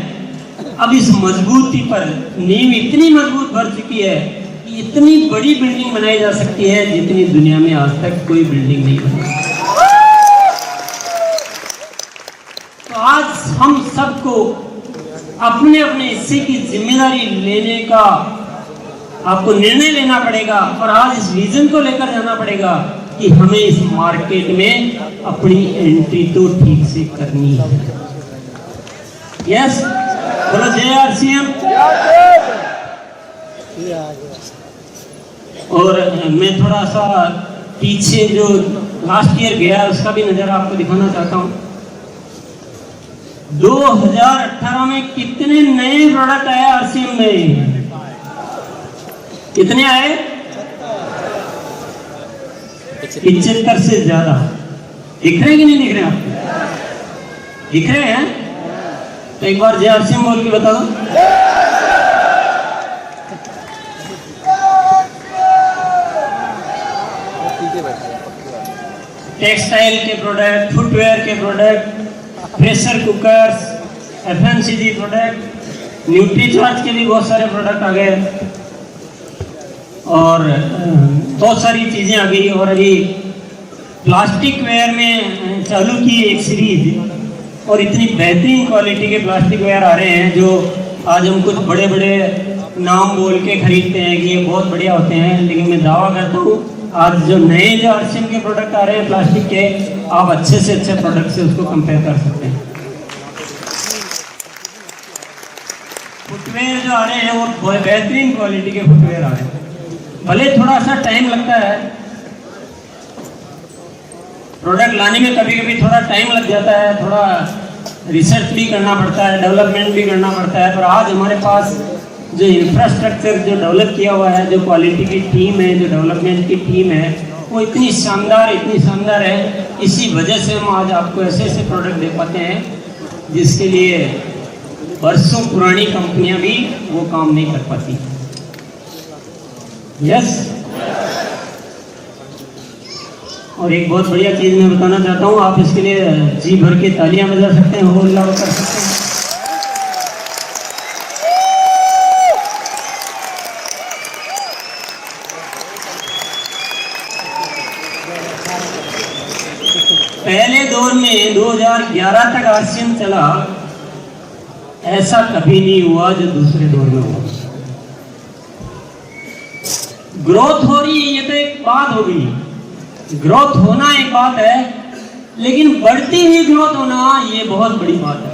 अब इस मजबूती पर नींव इतनी मजबूत भर चुकी है कि इतनी बड़ी बिल्डिंग बनाई जा सकती है जितनी दुनिया में आज तक कोई बिल्डिंग नहीं बनी। तो आज हम सबको अपने अपने हिस्से की जिम्मेदारी लेने का आपको निर्णय लेना पड़ेगा और आज इस विजन को लेकर जाना पड़ेगा कि हमें इस मार्केट में अपनी एंट्री तो ठीक से करनी है। यस, बोलो जय आरसीएम। और मैं थोड़ा सा पीछे जो लास्ट ईयर गया उसका भी नजर आपको दिखाना चाहता हूँ। 2018 में कितने नए प्रोडक्ट आए आरसीएम में? कितने आए? 75 से ज्यादा। दिख रहे हैं कि नहीं दिख रहे हैं आपको? दिख रहे हैं? तो एक बार जय आरसीएम बोल के बता दो। टेक्सटाइल के प्रोडक्ट, फुटवेयर के product, pressure cookers, FMCG product, Nutricharge के भी बहुत सारे प्रोडक्ट आ गए और बहुत सारी चीजें आ गई। और अभी प्लास्टिक वेयर में चालू की एक सीरीज और इतनी बेहतरीन क्वालिटी के प्लास्टिक वेयर आ रहे हैं जो आज हम कुछ बड़े बड़े नाम बोल के खरीदते हैं कि ये बहुत बढ़िया होते हैं, लेकिन मैं दावा करता हूँ आज जो नए जो आरसीएम के प्रोडक्ट आ रहे हैं प्लास्टिक के, आप अच्छे से अच्छे प्रोडक्ट से उसको कंपेयर कर सकते हैं। फुटवेयर जो आ रहे हैं वो बहुत बेहतरीन क्वालिटी के फुटवेयर आ रहे हैं। भले थोड़ा सा टाइम लगता है, प्रोडक्ट लाने में कभी कभी थोड़ा टाइम लग जाता है, थोड़ा रिसर्च भी करना पड़ता है, डेवलपमेंट भी करना पड़ता है, पर आज हमारे पास जो इंफ्रास्ट्रक्चर जो डेवलप किया हुआ है, जो क्वालिटी की टीम है, जो डेवलपमेंट की टीम है, वो इतनी शानदार है। इसी वजह से हम आज आपको ऐसे ऐसे प्रोडक्ट दे पाते हैं जिसके लिए वर्षों पुरानी कंपनियां भी वो काम नहीं कर पाती। यस, और एक बहुत बढ़िया चीज़ मैं बताना चाहता हूँ, आप इसके लिए जी भर के तालियां बजा सकते हैं, हो अल्लाह कर सकते हैं। पहले दौर में 2011 तक आरसीएम चला, ऐसा कभी नहीं हुआ जो दूसरे दौर में हुआ। ग्रोथ हो रही है, ये तो एक बात हो गई, ग्रोथ होना एक बात है, लेकिन बढ़ती हुई ग्रोथ होना ये बहुत बड़ी बात है।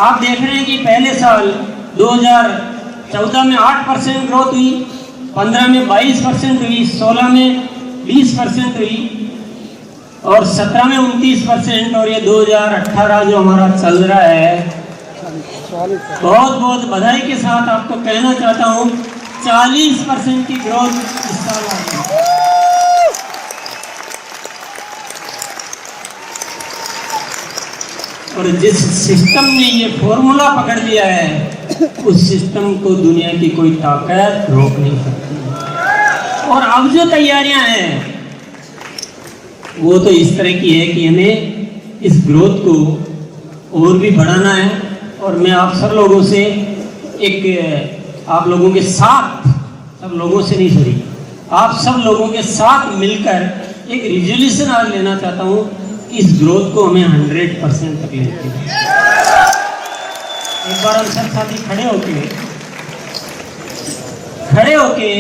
आप देख रहे हैं कि पहले साल 2014 में 8% ग्रोथ हुई, 15 में 22% हुई, 16 में 20% हुई और 17 में 29%, और ये 2018 जो हमारा चल रहा है, बहुत बहुत बधाई के साथ आपको कहना चाहता हूँ 40% की ग्रोथ इस साल आ रही है। और जिस सिस्टम ने ये फॉर्मूला पकड़ लिया है, उस सिस्टम को दुनिया की कोई ताकत रोक नहीं सकती। और अब जो तैयारियां हैं वो तो इस तरह की है कि हमें इस ग्रोथ को और भी बढ़ाना है। और मैं आप सब लोगों से आप लोगों के साथ, सब लोगों से नहीं सॉरी, आप सब लोगों के साथ मिलकर एक रिजोल्यूशन आज लेना चाहता हूँ कि इस ग्रोथ को हमें 100% तक लेते हैं। एक बार हम सब साथी खड़े होके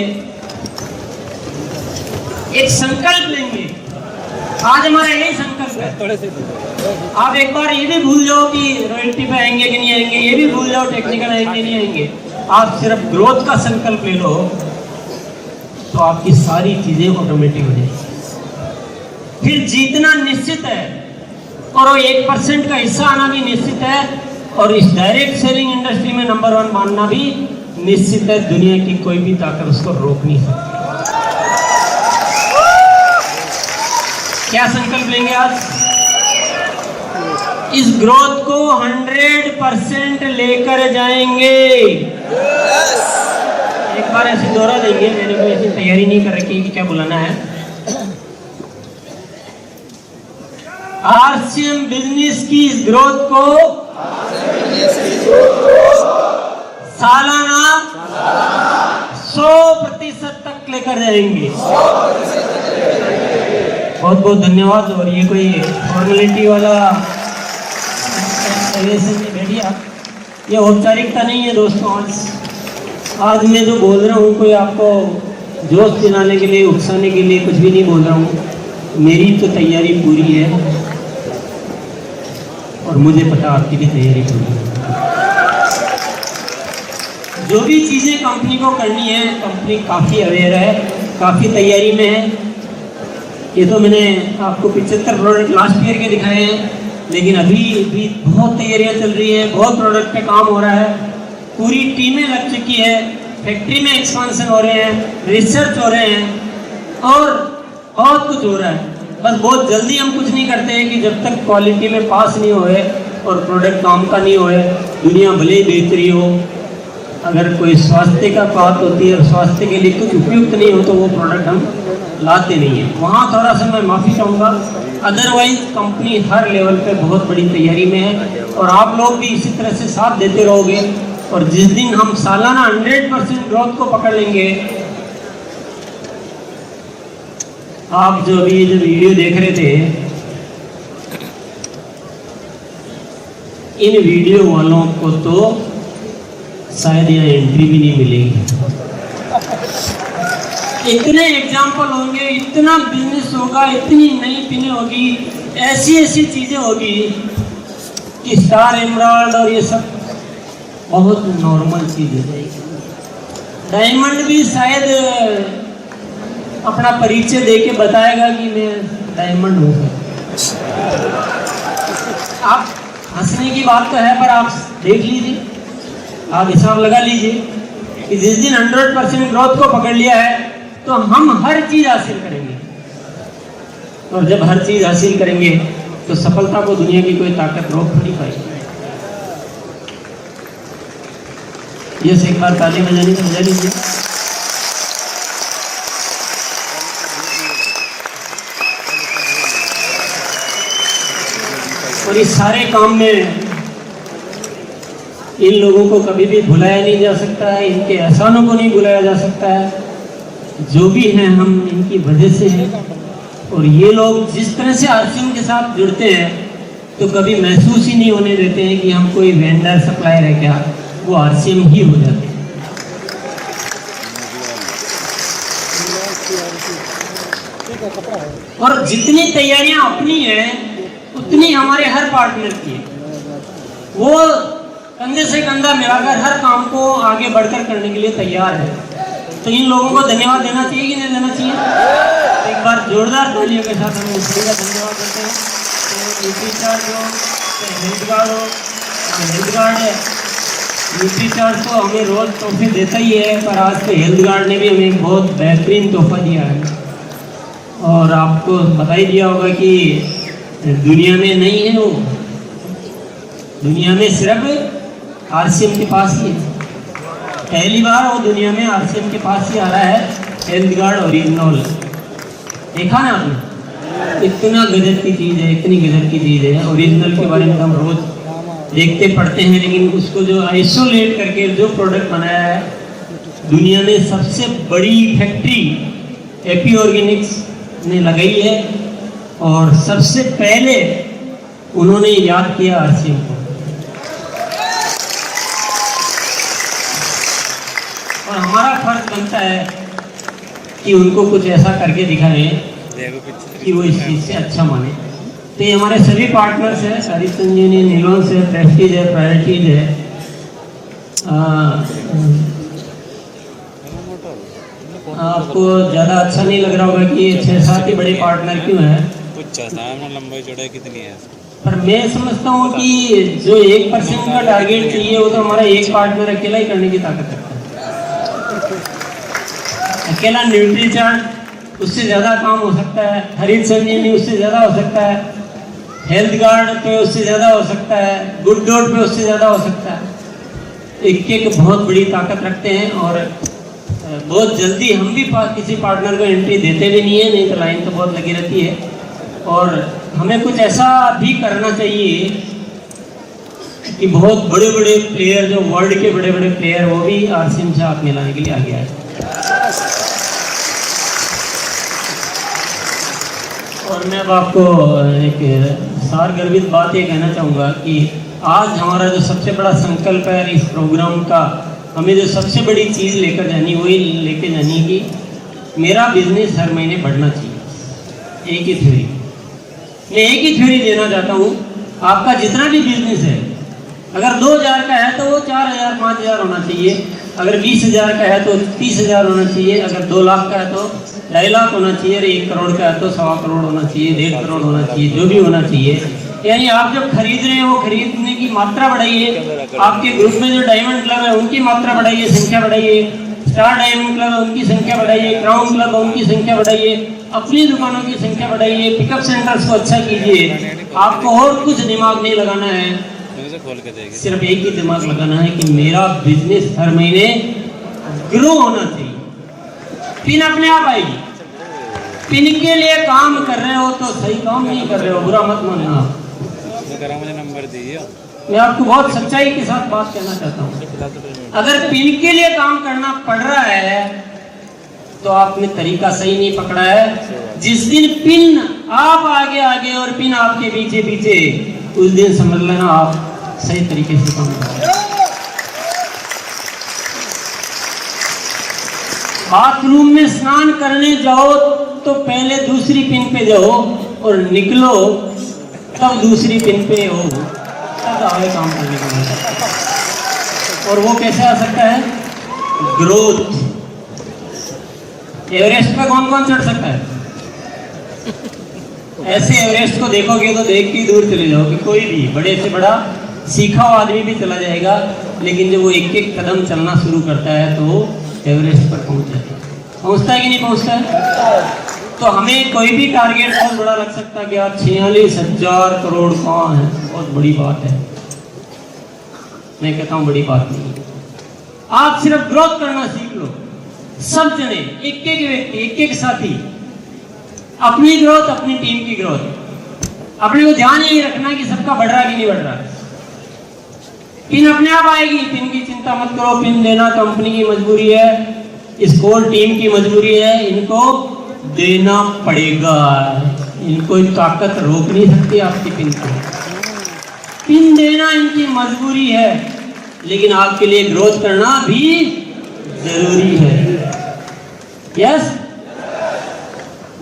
एक संकल्प लेंगे। आज हमारा यही संकल्प है। आप एक बार ये भी भूल जाओ कि रॉयल्टी पे आएंगे कि नहीं आएंगे, ये भी भूल जाओ टेक्निकल आएंगे नहीं आएंगे, आप सिर्फ ग्रोथ का संकल्प ले लो तो आपकी सारी चीजें ऑटोमेटिक हो जाएगी। फिर जीतना निश्चित है और वो 1% का हिस्सा आना भी निश्चित है, और इस डायरेक्ट सेलिंग इंडस्ट्री में नंबर 1 मानना भी निश्चित है। दुनिया की कोई भी ताकत उसको रोक नहीं सकती। क्या संकल्प लेंगे आज? इस ग्रोथ को 100% लेकर जाएंगे। एक बार ऐसे दोहरा देंगे, मैंने कोई ऐसी तैयारी नहीं कर रखी कि क्या बुलाना है। आरसीएम बिजनेस की इस ग्रोथ को सालाना 100% तक लेकर जाएंगे। बहुत बहुत धन्यवाद। और ये कोई फॉर्मेलिटी वाला बैठिए, ये औपचारिकता नहीं है दोस्तों। आज मैं जो बोल रहा हूँ कोई आपको जोश दिलाने के लिए, उकसाने के लिए कुछ भी नहीं बोल रहा हूँ। मेरी तो तैयारी पूरी है और मुझे पता आपकी भी तैयारी पूरी है। जो भी चीज़ें कंपनी को करनी है, कंपनी काफ़ी अवेयर है, काफ़ी तैयारी में है। ये तो मैंने आपको 75 प्रोडक्ट लास्ट ईयर के दिखाए हैं, लेकिन अभी भी बहुत तैयारियां चल रही है, बहुत प्रोडक्ट पे काम हो रहा है, पूरी टीमें लग चुकी है, फैक्ट्री में एक्सपांशन हो रहे हैं, रिसर्च हो रहे हैं और बहुत कुछ हो रहा है। बस बहुत जल्दी हम कुछ नहीं करते हैं कि जब तक क्वालिटी में पास नहीं होए और प्रोडक्ट काम का नहीं होए, दुनिया भले ही बेहतरी हो, अगर कोई स्वास्थ्य का बात होती है और स्वास्थ्य के लिए कुछ उपयुक्त नहीं हो तो वो प्रोडक्ट हम लाते नहीं है। वहाँ थोड़ा सा मैं माफ़ी चाहूँगा। अदरवाइज कंपनी हर लेवल पे बहुत बड़ी तैयारी में है और आप लोग भी इसी तरह से साथ देते रहोगे। और जिस दिन हम सालाना 100% ग्रोथ को पकड़ लेंगे, आप जो अभी जो वीडियो देख रहे थे, इन वीडियो वालों को तो शायद यहाँ एंट्री भी नहीं मिलेगी। इतने एग्जाम्पल होंगे, इतना बिजनेस होगा, इतनी नई पिने होगी, ऐसी ऐसी चीजें होगी कि स्टार एमराल्ड और ये सब बहुत नॉर्मल चीज हो जाएगी। डायमंड भी शायद अपना परिचय देके बताएगा कि मैं डायमंड हूँ। आप हंसने की बात तो है, पर आप देख लीजिए, आप हिसाब लगा लीजिए कि जिस दिन 100% ग्रोथ को पकड़ लिया है तो हम हर चीज हासिल करेंगे। और जब हर चीज हासिल करेंगे तो सफलता को दुनिया की कोई ताकत रोक नहीं पाएगी। ये से एक बार ताली बजानी तो बजा लीजिए। और इस सारे काम में इन लोगों को कभी भी भुलाया नहीं जा सकता है, इनके एहसानों को नहीं भुलाया जा सकता है। जो भी हैं हम इनकी वजह से हैं। और ये लोग जिस तरह से आरसीएम के साथ जुड़ते हैं तो कभी महसूस ही नहीं होने देते हैं कि हम कोई वेंडर सप्लायर है क्या, वो आरसीएम ही हो जाते हैं। और जितनी तैयारियां अपनी हैं उतनी हमारे हर पार्टनर की है। वो कंधे से कंधा मिलाकर हर काम को आगे बढ़कर करने के लिए तैयार है। तो इन लोगों को धन्यवाद देना चाहिए कि नहीं देना चाहिए? एक बार जोरदार तालियों के साथ हम सभी का धन्यवाद करते हैं। तो यूपी चार्ज हो, हेल्थ गार्ड हो, हेल्थ गार्ड है, यूपी चार्ज तो हमें रोज तोहफे देता ही है, पर आज के हेल्थ गार्ड ने भी हमें एक बहुत बेहतरीन तोहफा दिया है। और आपको बता ही दिया होगा कि दुनिया में नहीं है वो, दुनिया में सिर्फ आरसीएम के पास ही है। पहली बार वो दुनिया में आरसीएम के पास ही आ रहा है हेल्थ गार्ड ओरिजिनल। देखा ना आपने, इतना गजब की चीज़ है, इतनी गजब की चीज़ है। ओरिजिनल के बारे में हम रोज देखते पढ़ते हैं, लेकिन उसको जो आइसोलेट करके जो प्रोडक्ट बनाया है, दुनिया में सबसे बड़ी फैक्ट्री एपी ऑर्गेनिक्स ने लगाई है और सबसे पहले उन्होंने याद किया आरसीएम को। और हमारा फर्ज बनता है कि उनको कुछ ऐसा करके दिखाएं कि वो इस चीज़ से अच्छा माने। तो ये हमारे सभी पार्टनर्स हैं, हरीश संजीवनी, नीलोन्स है, प्रेस्टीज है, प्रायोरिटीज है। आपको ज़्यादा अच्छा नहीं लग रहा होगा कि 6-7 ही बड़े पार्टनर क्यों हैं, लंबाई चौड़ाई कितनी है, पर मैं समझता हूँ कि जो 1% का टारगेट चाहिए वो तो हमारा एक पार्टनर अकेला ही करने की ताकत रखता है। अकेला न्यूट्रीचार्ट उससे ज़्यादा काम हो सकता है, हरीश संजीवनी उससे ज़्यादा हो सकता है, हेल्थ गार्ड पे उससे ज़्यादा हो सकता है, गुड डॉट पे उससे ज़्यादा हो सकता है। एक एक बहुत बड़ी ताकत रखते हैं और बहुत जल्दी हम भी किसी पार्टनर को एंट्री देते भी नहीं है, नहीं तो लाइन तो बहुत लगी रहती है। और हमें कुछ ऐसा भी करना चाहिए कि बहुत बड़े बड़े प्लेयर, जो वर्ल्ड के बड़े बड़े प्लेयर, वो भी आरसीएम से हाथ मिलाने के लिए आ गया है। और मैं अब आपको एक सारगर्भित बात ये कहना चाहूँगा कि आज हमारा जो सबसे बड़ा संकल्प है इस प्रोग्राम का, हमें जो सबसे बड़ी चीज़ लेकर जानी, वही लेकर जानी कि मेरा बिजनेस हर महीने बढ़ना चाहिए। एक ही थ्योरी, मैं एक ही थ्योरी देना चाहता हूँ। आपका जितना भी बिजनेस है, अगर 2000 का है तो वो 4000 5000 होना चाहिए, अगर 20000 का है तो 30000 होना चाहिए, अगर 2 लाख का है तो 2.5 लाख होना चाहिए, और 1 करोड़ का है तो 1.25 करोड़ होना चाहिए, 1.5 करोड़ होना चाहिए, जो भी होना चाहिए। यानी आप जो खरीद रहे हैं वो खरीदने की मात्रा बढ़ाइए। आपके ग्रुप में जो डायमंड क्लब है उनकी मात्रा बढ़ाइए, संख्या बढ़ाइए। स्टार डायमंड क्लब है उनकी संख्या बढ़ाइए, क्राउन क्लब है उनकी संख्या बढ़ाइए, अपनी दुकानों की संख्या बढ़ाइए, पिकअप सेंटर्स को अच्छा कीजिए। आपको और कुछ दिमाग नहीं लगाना है, सिर्फ एक ही दिमाग लगाना है कि मेरा बिजनेस हर महीने ग्रो होना चाहिए। पिन अपने आप आएगी। पिन के लिए काम कर रहे हो तो सही काम नहीं कर रहे हो, बुरा मत मानना। मुझे नंबर दीजिए। मैं आपको बहुत सच्चाई के साथ बात कहना चाहता हूँ। अगर पिन के लिए काम करना पड़ रहा है तो आपने तरीका सही नहीं पकड़ा है। जिस दिन पिन आप आगे आगे और पिन आपके पीछे पीछे, उस दिन समझ लेना आप सही तरीके से काम कर रहे हैं। बाथरूम में स्नान करने जाओ तो पहले दूसरी पिन पे जाओ और निकलो तब दूसरी पिन पे हो, तब आगे काम करने को मिल सकता है। और वो कैसे आ सकता है? ग्रोथ। एवरेस्ट पे कौन कौन चढ़ सकता है? ऐसे एवरेस्ट को देखोगे तो देख के दूर चले जाओगे। कोई भी बड़े से बड़ा सीखा हुआ आदमी भी चला जाएगा, लेकिन जब वो एक एक कदम चलना शुरू करता है तो वो एवरेस्ट पर पहुंच जाता है। पहुंचता है कि नहीं पहुंचता है? तो हमें कोई भी टारगेट बहुत बड़ा लग सकता है कि यार 46,000 करोड़ कहाँ है, बहुत बड़ी बात है। मैं कहता हूँ बड़ी बात नहीं। आप सिर्फ ग्रोथ करना सीख लो। सब जने, एक एक व्यक्ति, एक एक साथी, अपनी ग्रोथ, अपनी टीम की ग्रोथ। अपने को ध्यान यही रखना कि सबका बढ़ रहा कि नहीं बढ़ रहा। पिन अपने आप आएगी, पिन की चिंता मत करो। पिन देना कंपनी की मजबूरी है, स्कोर टीम की मजबूरी है, इनको देना पड़ेगा। इनको ताकत रोक नहीं सकती आपकी पिन को। पिन देना इनकी मजबूरी है, लेकिन आपके लिए ग्रोथ करना भी जरूरी है। यस,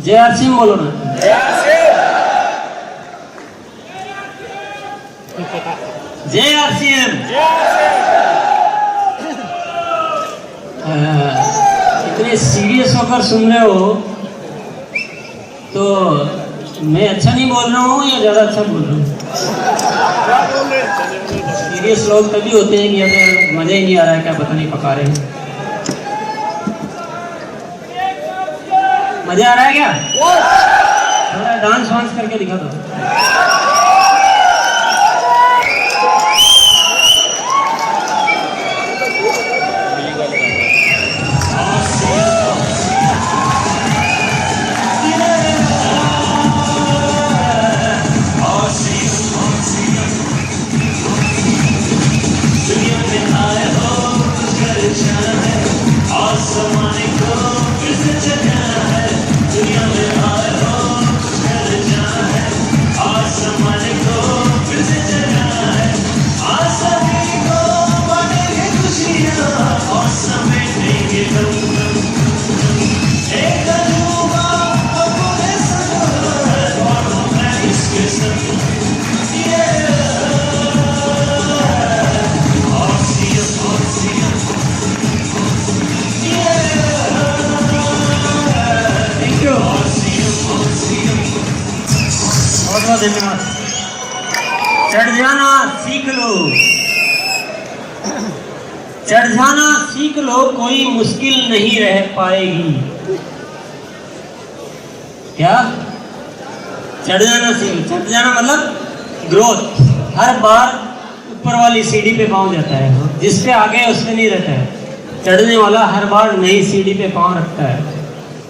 जय आरसीएम बोलो ना। जय आरसीएम। इतने सीरियस होकर सुन रहे हो तो मैं अच्छा नहीं बोल रहा हूँ या ज्यादा अच्छा बोल रहा हूँ? सीरियस लोग तभी होते हैं कि अगर मजा ही नहीं आ रहा है, क्या पता नहीं पका रहे हैं। मजा आ रहा है क्या? थोड़ा डांस वांस करके दिखा दो। धन्यवाद। चढ़ जाना सीख लो, चढ़ जाना सीख लो, कोई मुश्किल नहीं रह पाएगी। क्या? चढ़ जाना सीख लो। चढ़ जाना मतलब ग्रोथ। हर बार ऊपर वाली सीढ़ी पे पाँव जाता है, जिस पे आगे उस पे नहीं रहता है। चढ़ने वाला हर बार नई सीढ़ी पे पाँव रखता है।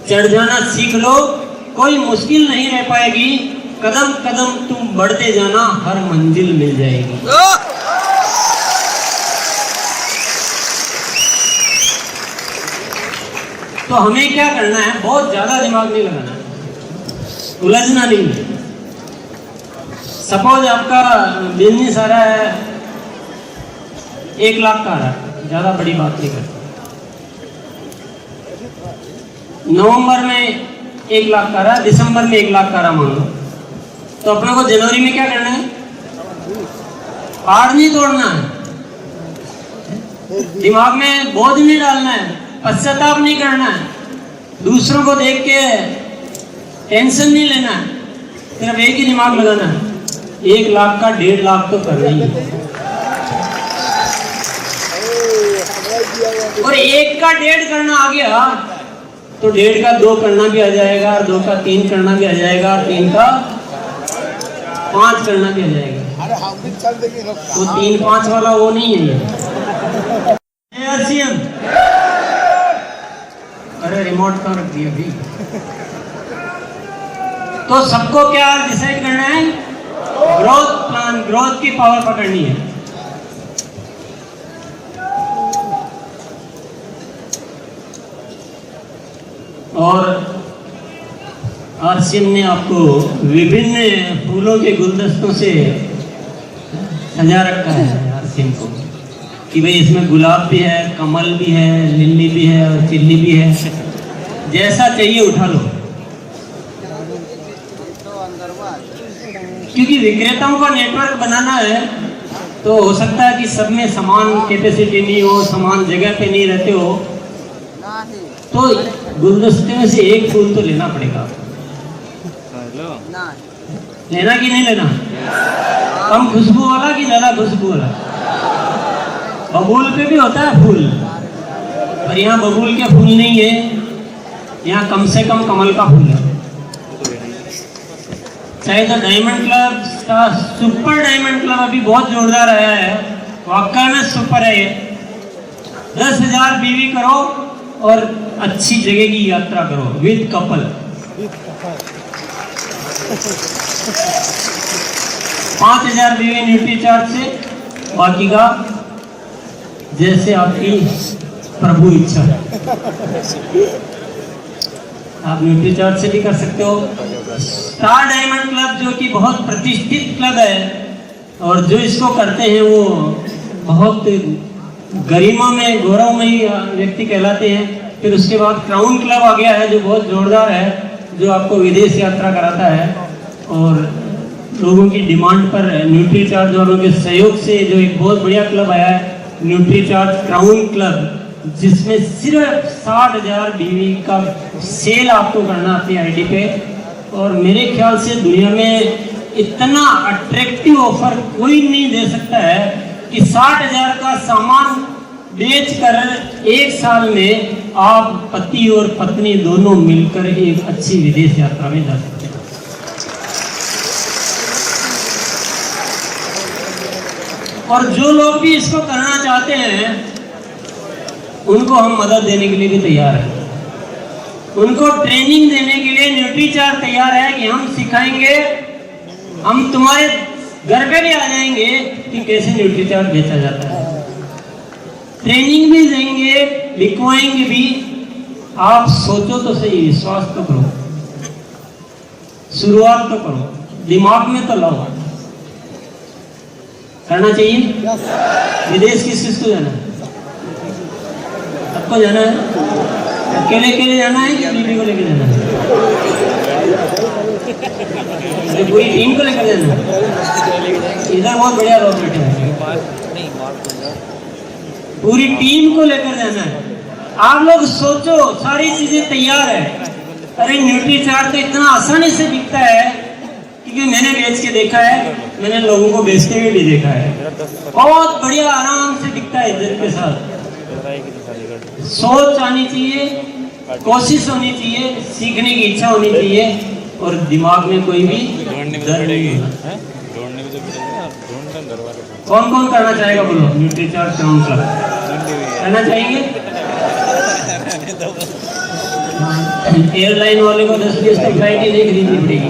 चढ़ जाना सीख लो, कोई मुश्किल नहीं रह पाएगी। कदम कदम तुम बढ़ते जाना, हर मंजिल मिल जाएगी। तो हमें क्या करना है? बहुत ज्यादा दिमाग नहीं लगाना, उलझना नहीं है। सपोज आपका बिजनेस आ रहा है 1 लाख का आ रहा है, ज्यादा बड़ी बात नहीं करता। नवंबर में 1 लाख का रहा, दिसंबर में 1 लाख का रहा मान लो, तो अपने को जनवरी में क्या करना है? पहाड़ नहीं तोड़ना है, दिमाग में बोझ नहीं डालना है, पश्चाताप नहीं करना है, दूसरों को देख के टेंशन नहीं लेना है। सिर्फ एक ही दिमाग लगाना है, 1 लाख का 1.5 लाख तो करना ही है। और 1 का 1.5 करना आ गया तो 1.5 का 2 करना भी आ जाएगा, और 2 का 3 करना भी आ जाएगा, 3 का 5 करना भी आ जाएगा। वो 3-5 वाला वो नहीं है ये। अरे रिमोट कहाँ रख दिया अभी? तो सबको क्या डिसाइड करना है? ग्रोथ प्लान, ग्रोथ की पावर पकड़नी है। और आरसीएम ने आपको विभिन्न फूलों के गुलदस्तों से सजा रखा है आरसीएम को, कि भाई इसमें गुलाब भी है, कमल भी है, लिली भी है और चिल्ली भी है। जैसा चाहिए उठा लो, क्योंकि विक्रेताओं का नेटवर्क बनाना है। तो हो सकता है कि सब में समान कैपेसिटी नहीं हो, समान जगह पे नहीं रहते हो, तो गुलदस्ते में से एक फूल तो लेना पड़ेगा। लेना कि नहीं लेना? कम खुशबू वाला कि ज्यादा खुशबू वाला? बबूल पे भी होता है फूल, पर यहाँ बबूल के फूल नहीं है, यहाँ कम से कम कमल का फूल है। चाहे तो डायमंड क्लब का सुपर डायमंड क्लब अभी बहुत जोरदार आया है, वाकई में सुपर है ये। 10,000 बीवी करो और अच्छी जगह की यात्रा करो विद कपल। 5000 बीवी न्यूट्री चार्ज से, बाकी का जैसे आपकी प्रभु इच्छा है। आप न्यूट्री चार्ज से भी कर सकते हो। स्टार डायमंड क्लब जो कि बहुत प्रतिष्ठित क्लब है और जो इसको करते हैं वो बहुत गरिमा में गौरवमयी व्यक्ति कहलाते हैं। फिर उसके बाद क्राउन क्लब आ गया है जो बहुत जोरदार है, जो आपको विदेश यात्रा कराता है और लोगों की डिमांड पर न्यूट्री चार्ज वालों के सहयोग से जो एक बहुत बढ़िया क्लब आया है न्यूट्री चार्ज क्राउन क्लब, जिसमें सिर्फ 60,000 बीवी का सेल आपको करना अपनी आईडी पे। और मेरे ख्याल से दुनिया में इतना अट्रैक्टिव ऑफर कोई नहीं दे सकता है कि 60,000 का सामान बेचकर एक साल में आप पति और पत्नी दोनों मिलकर एक अच्छी विदेश यात्रा में जा सकते हैं। और जो लोग भी इसको करना चाहते हैं उनको हम मदद देने के लिए भी तैयार हैं। उनको ट्रेनिंग देने के लिए न्यूट्री चार्ज तैयार है कि हम सिखाएंगे, हम तुम्हारे घर पे भी आ जाएंगे कि कैसे न्यूट्री चार्ज बेचा जाता है। ट्रेनिंग भी देंगे, लिखवाएंगे भी। आप सोचो तो सही, विश्वास तो करो, शुरुआत तो करो, दिमाग में तो लाओ। करना चाहिए। विदेश किस किसको जाना है? सबको जाना है। अकेले अकेले जाना है कि बीवी को लेकर जाना है? पूरी टीम को लेकर जाना है। इधर बहुत बढ़िया लोग बैठे हैं, पूरी टीम को लेकर जाना है। आप लोग सोचो, सारी चीजें तैयार है। अरे न्यूट्री चार्ज तो इतना आसानी से बिकता है क्योंकि मैंने बेच के देखा है, मैंने लोगों को बेचते हुए भी देखा है। बहुत बढ़िया आराम से बिकता है इज्जत के साथ। सोच आनी चाहिए, कोशिश होनी चाहिए, सीखने की इच्छा होनी चाहिए और दिमाग में कोई भी डर नहीं होना। कौन कौन करना चाहेगा बोलो? न्यूट्री चार्ज क्राउन क्लब करना चाहेंगे? एयरलाइन वाले को 10-20 की फ्लाइट ही नहीं खरीदनी पड़ेगी।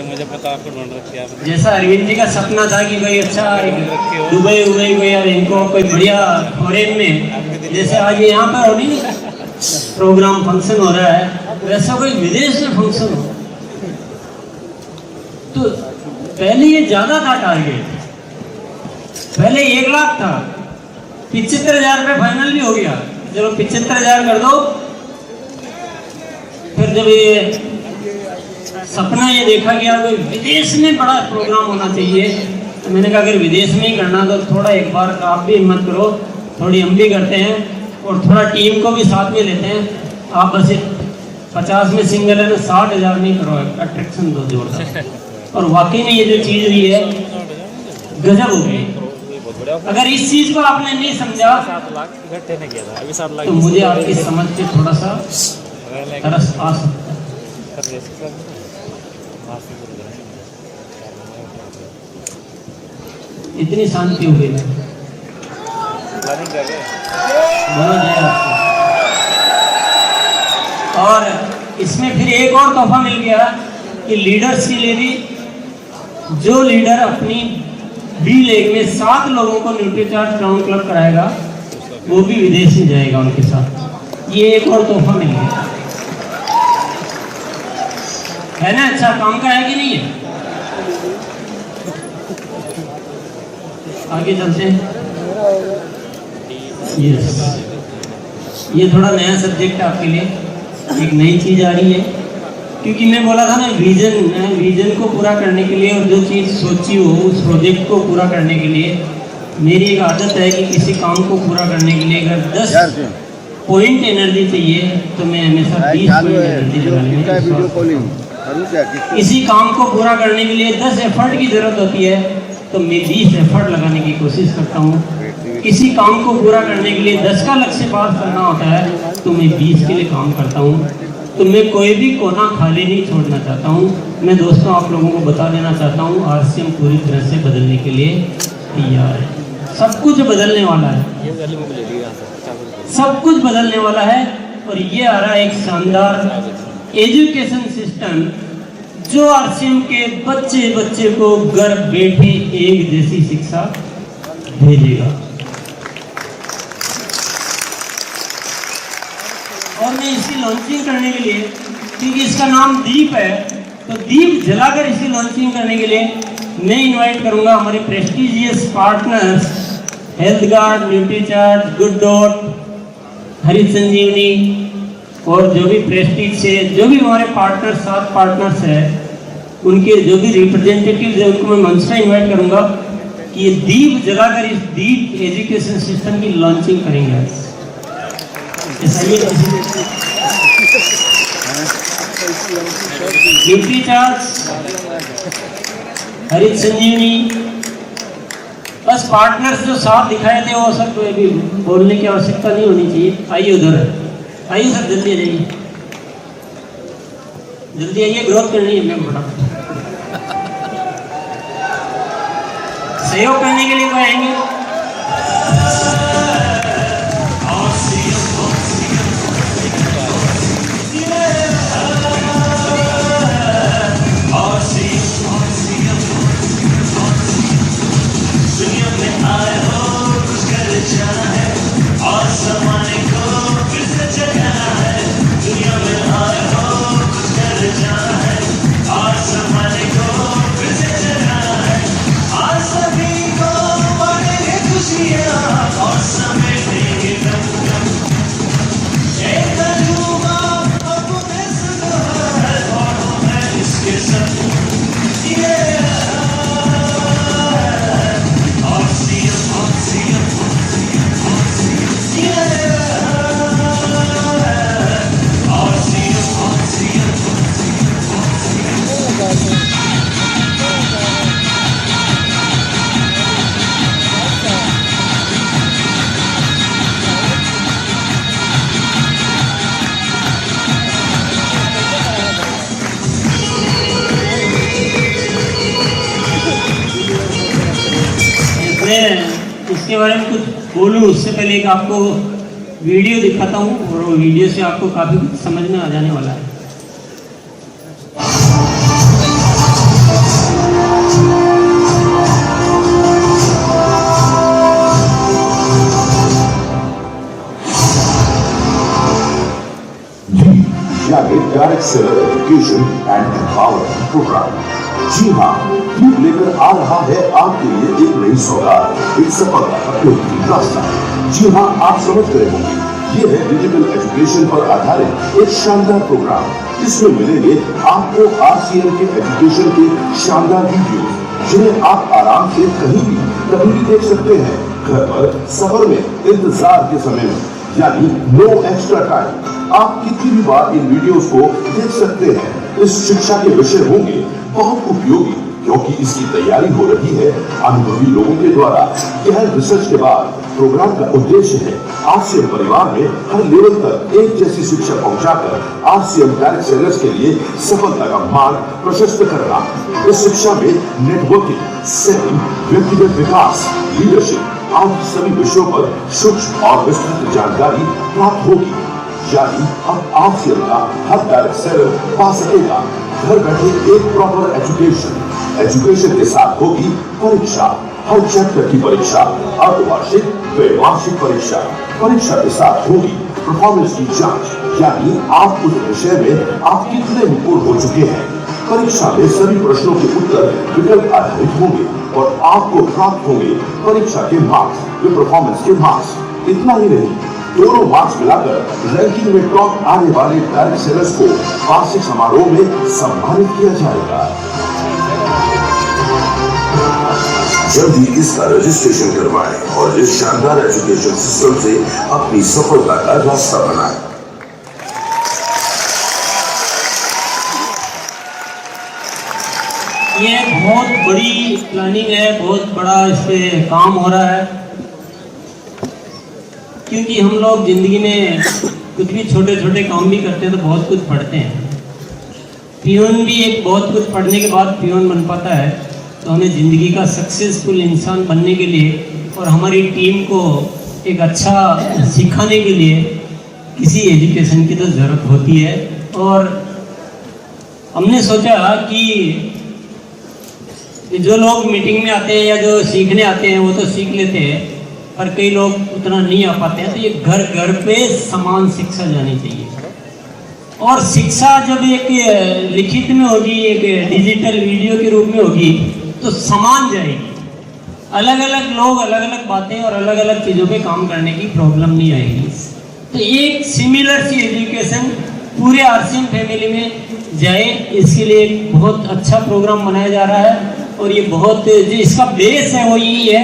मुझे पता आपको ढूंढ रखी है। जैसा अरविंद जी का सपना था कि भाई अच्छा दुबई को या इनको कोई बढ़िया फॉरेन में, जैसे आज यहाँ पर हो नहीं प्रोग्राम फंक्शन हो रहा है, वैसा कोई विदेश में फंक्शन हो। तो पहले ये ज्यादा था टारगेट, पहले 1 लाख था, 75,000 रुपये फाइनल भी हो गया। चलो 75,000 कर दो। फिर जब ये सपना ये देखा गया कोई विदेश में बड़ा प्रोग्राम होना चाहिए, तो मैंने कहा अगर विदेश में ही करना तो थोड़ा एक बार आप भी हिम्मत करो, थोड़ी हम भी करते हैं और थोड़ा टीम को भी साथ में लेते हैं। आप बस 50 में सिंगल है ना, 60,000 नहीं करो, अट्रैक्शन दो जोरदार। और वाकई में ये जो चीज हुई है गजब हो गई। अगर इस चीज को आपने नहीं समझा 7 लाख इकट्ठे ने किया था, अभी 7 लाख तो मुझे आपकी समझ के थोड़ा सा तरस आ सकता है। इतनी शांति हो गई है। और इसमें फिर एक और तोहफा मिल गया कि लीडर्स के लिए भी, जो लीडर अपनी बी लेग में 7 लोगों को न्यूट्री चार्ज क्राउन क्लब कराएगा वो भी विदेश में जाएगा उनके साथ। ये एक और तोहफा मिल गया है ना। अच्छा काम का है कि नहीं है? आगे चलते हैं। ये थोड़ा नया सब्जेक्ट है आपके लिए, एक नई चीज आ रही है, क्योंकि मैं बोला था ना विजन को पूरा करने के लिए और जो चीज़ सोची हो उस प्रोजेक्ट को पूरा करने के लिए मेरी एक आदत है कि किसी काम को पूरा करने के लिए अगर 10 पॉइंट एनर्जी चाहिए तो मैं हमेशा 20 पॉइंट एनर्जी लगाने। किसी काम को पूरा करने के लिए 10 एफर्ट की जरूरत होती है तो मैं 20 एफर्ट लगाने की कोशिश करता हूँ। किसी काम को पूरा करने के लिए 10 का लक्ष्य पास करना होता है तो मैं 20 के लिए काम करता हूँ। तो मैं कोई भी कोना खाली नहीं छोड़ना चाहता हूँ। मैं दोस्तों आप लोगों को बता देना चाहता हूँ आज से हम पूरी तरह से बदलने के लिए तैयार हैं। सब कुछ बदलने वाला है, सब कुछ बदलने वाला है। और ये आ रहा है एक शानदार एजुकेशन सिस्टम जो आरसीएम के बच्चे बच्चे को घर बैठे एक जैसी शिक्षा भेजेगा। और मैं इसकी लॉन्चिंग करने के लिए, क्योंकि इसका नाम दीप है, तो दीप जलाकर इसकी लॉन्चिंग करने के लिए मैं इनवाइट करूंगा हमारे prestigious partners health guard, Nutricharge, good dot, हरित संजीवनी और जो भी प्रेस्टीज से जो भी हमारे पार्टनर्स 7 पार्टनर्स हैं, उनके जो भी रिप्रेजेंटेटिव्स हैं उनको मैं मंच पर इन्वाइट करूंगा कि ये दीप जलाकर इस दीप एजुकेशन सिस्टम की लॉन्चिंग करेंगे। न्यूट्रीचार्ज, हरित संजीवनी, बस पार्टनर्स जो साथ दिखाए थे वो सब अभी बोलने की आवश्यकता नहीं होनी चाहिए। आइए उधर, आइए सर, जल्दी आ जाइए, जल्दी आइए, ग्रोथ करनी है। मैं बड़ा सहयोग करने के लिए कोई आएंगे? इसके बारे में कुछ बोलूं उससे पहले एक आपको वीडियो दिखाता हूं और वो वीडियो से आपको काफ़ी कुछ समझ में आ जाने वाला है। Direct seller education and empowerment programme. जी हाँ, दीप लेकर आ रहा है आपके लिए एक नई सौगात, एक सफलता का बेहतरीन रास्ता। जी हाँ, आप समझ गए होंगे, ये है डिजिटल एजुकेशन पर आधारित एक शानदार प्रोग्राम। इसमें मिलेंगे आपको आरसीएम के एजुकेशन के शानदार वीडियो, जिन्हें आप आराम से कहीं भी कभी भी देख सकते हैं, घर पर, सफर में, इंतजार के समय में, यानी नो एक्स्ट्रा टाइम। आप कितनी भी बार इन वीडियोस को देख सकते हैं। इस शिक्षा के विषय होंगे बहुत उपयोगी, क्योंकि इसकी तैयारी हो रही है अनुभवी लोगों के द्वारा। गहन रिसर्च के बाद प्रोग्राम का उद्देश्य है आरसीएम परिवार में हर लेवल तक एक जैसी शिक्षा पहुंचाकर आरसीएम डायरेक्ट सेलर्स के लिए सफलता का मार्ग प्रशस्त करना। इस शिक्षा में नेटवर्किंग, सेलिंग, व्यक्तिगत विकास, लीडरशिप आदि सभी विषयों पर सूक्ष्म और विस्तृत जानकारी प्राप्त होगी। यानी अब आरसीएम का हर डायरेक्ट सेलर पा सकेगा घर बैठे एक प्रॉपर एजुकेशन के साथ होगी परीक्षा, हर चैप्टर की परीक्षा, अर्धवार्षिक व वार्षिक परीक्षा। परीक्षा के साथ होगी परफॉर्मेंस की जांच, यानी आप उस विषय में आप कितने निपुण हो चुके हैं। परीक्षा में सभी प्रश्नों के उत्तर विकल्प आधारित होंगे और आपको प्राप्त होंगे परीक्षा के मार्क्स व परफॉर्मेंस के मार्क्स। इतना ही नहीं, दोनों मार्क्स मिलाकर रैंकिंग में टॉप आने वाले डायरेक्ट सेलर्स को वार्षिक समारोह में सम्मानित किया जाएगा। जल्दी इसका रजिस्ट्रेशन करवाएं और इस शानदार एजुकेशन सिस्टम से अपनी सफलता का रास्ता बनाएं। ये बहुत बड़ी प्लानिंग है, बहुत बड़ा इस पे काम हो रहा है, क्योंकि हम लोग जिंदगी में कुछ भी छोटे छोटे काम भी करते हैं तो बहुत कुछ पढ़ते हैं। पियोन भी एक बहुत कुछ पढ़ने के बाद पियोन बन पाता है। तो हमें ज़िंदगी का सक्सेसफुल इंसान बनने के लिए और हमारी टीम को एक अच्छा सिखाने के लिए किसी एजुकेशन की तो ज़रूरत होती है। और हमने सोचा कि जो लोग मीटिंग में आते हैं या जो सीखने आते हैं वो तो सीख लेते हैं, पर कई लोग उतना नहीं आ पाते हैं, तो ये घर घर पे समान शिक्षा जानी चाहिए। और शिक्षा जब एक लिखित में होगी, एक डिजिटल वीडियो के रूप में होगी, तो समान जाएगी। अलग अलग लोग अलग अलग बातें और अलग अलग चीज़ों पे काम करने की प्रॉब्लम नहीं आएगी। तो एक सिमिलर सी एजुकेशन पूरे आरसीएम फैमिली में जाए, इसके लिए एक बहुत अच्छा प्रोग्राम बनाया जा रहा है। और ये बहुत जो इसका बेस है वो यही है,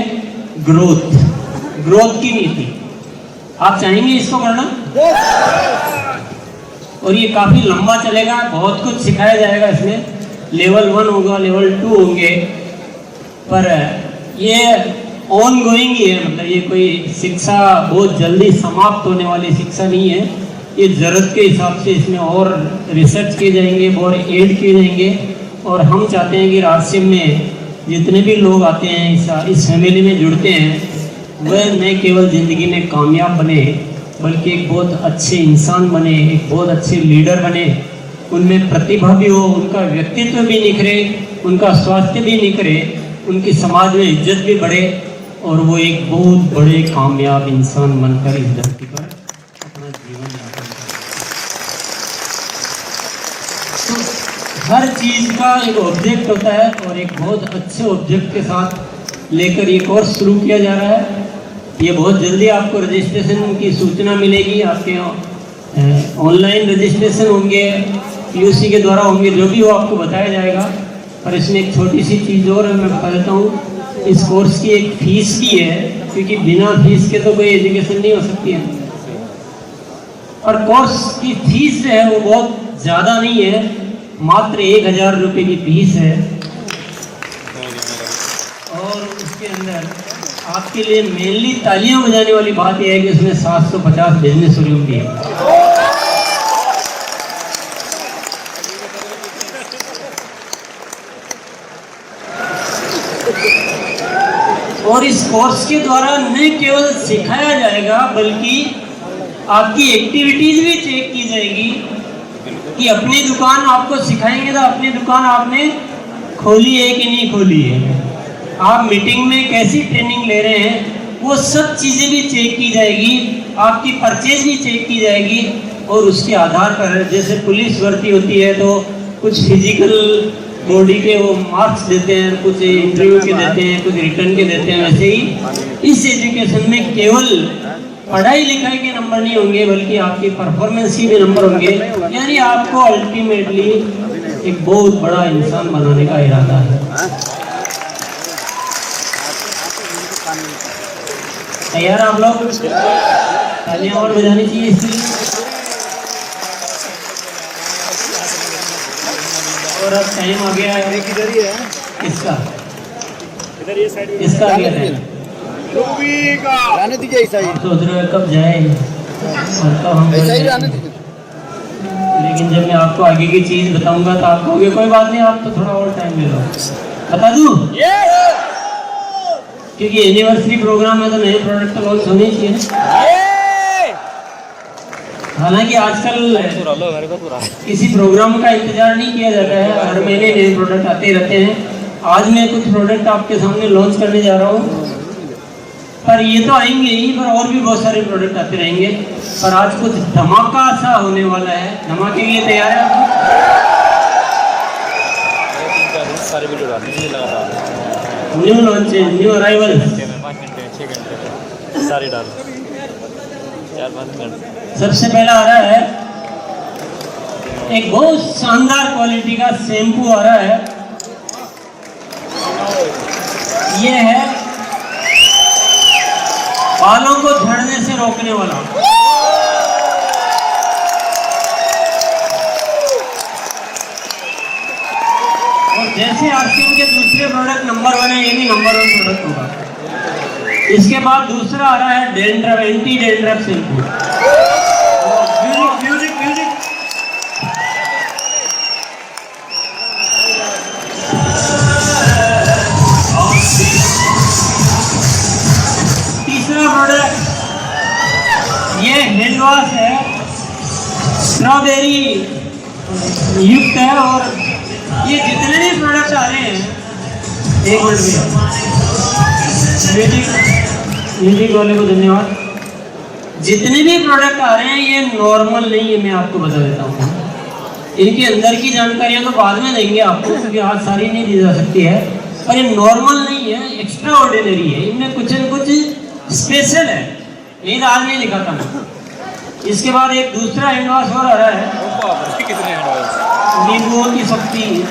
ग्रोथ की नीति। आप चाहेंगे इसको करना? और ये काफ़ी लंबा चलेगा, बहुत कुछ सिखाया जाएगा इसमें। लेवल 1 होगा, लेवल 2 होंगे, पर ये ऑन गोइंग ही है। मतलब ये कोई शिक्षा बहुत जल्दी समाप्त होने वाली शिक्षा नहीं है। ये ज़रूरत के हिसाब से इसमें और रिसर्च किए जाएंगे और ऐड किए जाएंगे। और हम चाहते हैं कि आरसीएम में जितने भी लोग आते हैं, इस फैमिली में जुड़ते हैं, वह न केवल ज़िंदगी में कामयाब बने, बल्कि एक बहुत अच्छे इंसान बने, एक बहुत अच्छे लीडर बने। उनमें प्रतिभा भी हो, उनका व्यक्तित्व भी निखरे, उनका स्वास्थ्य भी निखरे, उनकी समाज में इज्जत भी बढ़े, और वो एक बहुत बड़े कामयाब इंसान बनकर इस धरती पर अपना जीवन यापन करें। तो हर चीज़ का एक ऑब्जेक्ट होता है, और एक बहुत अच्छे ऑब्जेक्ट के साथ लेकर ये कोर्स शुरू किया जा रहा है। ये बहुत जल्दी आपको रजिस्ट्रेशन की सूचना मिलेगी। आपके ऑनलाइन रजिस्ट्रेशन होंगे, पीयूसी के द्वारा होंगे, जो भी हो आपको बताया जाएगा। पर इसमें एक छोटी सी चीज़ और है, मैं बता देता हूँ। इस कोर्स की एक फीस भी है, क्योंकि बिना फीस के तो कोई एजुकेशन नहीं हो सकती है। और कोर्स की फीस जो है वो बहुत ज़्यादा नहीं है, मात्र 1000 रुपये की फीस है। और उसके अंदर आपके लिए मेनली तालियां बजाने वाली बात यह है कि उसमें 750 बिजनेस रूम भी है। और इस कोर्स के द्वारा न केवल सिखाया जाएगा, बल्कि आपकी एक्टिविटीज भी चेक की जाएगी कि अपनी दुकान आपको सिखाएंगे तो अपनी दुकान आपने खोली है कि नहीं खोली है, आप मीटिंग में कैसी ट्रेनिंग ले रहे हैं, वो सब चीज़ें भी चेक की जाएगी। आपकी परचेज भी चेक की जाएगी। और उसके आधार पर, जैसे पुलिस भर्ती होती है तो कुछ फिजिकल बॉडी के वो मार्क्स देते हैं, कुछ इंटरव्यू के देते हैं, कुछ रिटर्न के देते हैं, वैसे ही इस एजुकेशन में केवल पढ़ाई लिखाई के नंबर नहीं होंगे, बल्कि आपकी परफॉर्मेंस के भी नंबर होंगे। यानी आपको अल्टीमेटली एक बहुत बड़ा इंसान बनाने का इरादा है। तैयार आप लोग? तालियां और बजानी चाहिए इसके लिए। और अब टाइम आ गया है किधर ही है इसका, इधर ये साइड इसका क्या है, जाने दीजिए ऐसा ही। सोच रहे हो कब जाए और कब हम ऐसा ही जाने दीजिए। लेकिन जब मैं आपको आगे की चीज बताऊंगा तो आप कहोगे कोई बात नहीं, आप तो थोड़ा और टाइम ले लो। बता दूं? क्योंकि एनिवर्सरी प्रोग्राम है तो नए प्रोडक्ट तो लॉन्च होने चाहिए ना। हालांकि आजकल किसी प्रोग्राम का इंतजार नहीं किया जाता है, हर महीने नए प्रोडक्ट आते रहते हैं। आज मैं कुछ प्रोडक्ट आपके सामने लॉन्च करने जा रहा हूँ, पर ये तो आएंगे ही, पर और भी बहुत सारे प्रोडक्ट आते रहेंगे। पर आज कुछ धमाका सा होने वाला है। धमाके के लिए तैयार है आप? सारे वीडियो डालने लगातार न्यू लॉन्च, न्यू अराइवल, 5 घंटे 6 घंटे सारे डाल 4-5 घंटे। सबसे पहला आ रहा है एक बहुत शानदार क्वालिटी का शैम्पू आ रहा है। ये है बालों को झड़ने से रोकने वाला। और जैसे आरसीएम के दूसरे प्रोडक्ट नंबर 1 है, ये भी नंबर 1 प्रोडक्ट होगा। इसके बाद दूसरा आ रहा है dandruff, anti dandruff shampoo. Music music. तीसरा प्रोडक्ट ये हैंड वॉश है, स्ट्रॉबेरी युक्त है। और ये जितने भी प्रोडक्ट आ रहे हैं, एक मिनट म्यूजिक वाले को धन्यवाद। जितने भी प्रोडक्ट आ रहे हैं ये नॉर्मल नहीं है, मैं आपको बता देता हूँ। इनके अंदर की जानकारियाँ तो बाद में देंगे आपको, क्योंकि आज सारी नहीं दी जा सकती है। पर ये नॉर्मल नहीं है, एक्स्ट्रा ऑर्डिनरी है। इनमें कुछ न कुछ स्पेशल है, यही आज नहीं दिखाता मैं। इसके बाद एक दूसरा हैंड वॉश और आ रहा है, नींबुओं की शक्ति।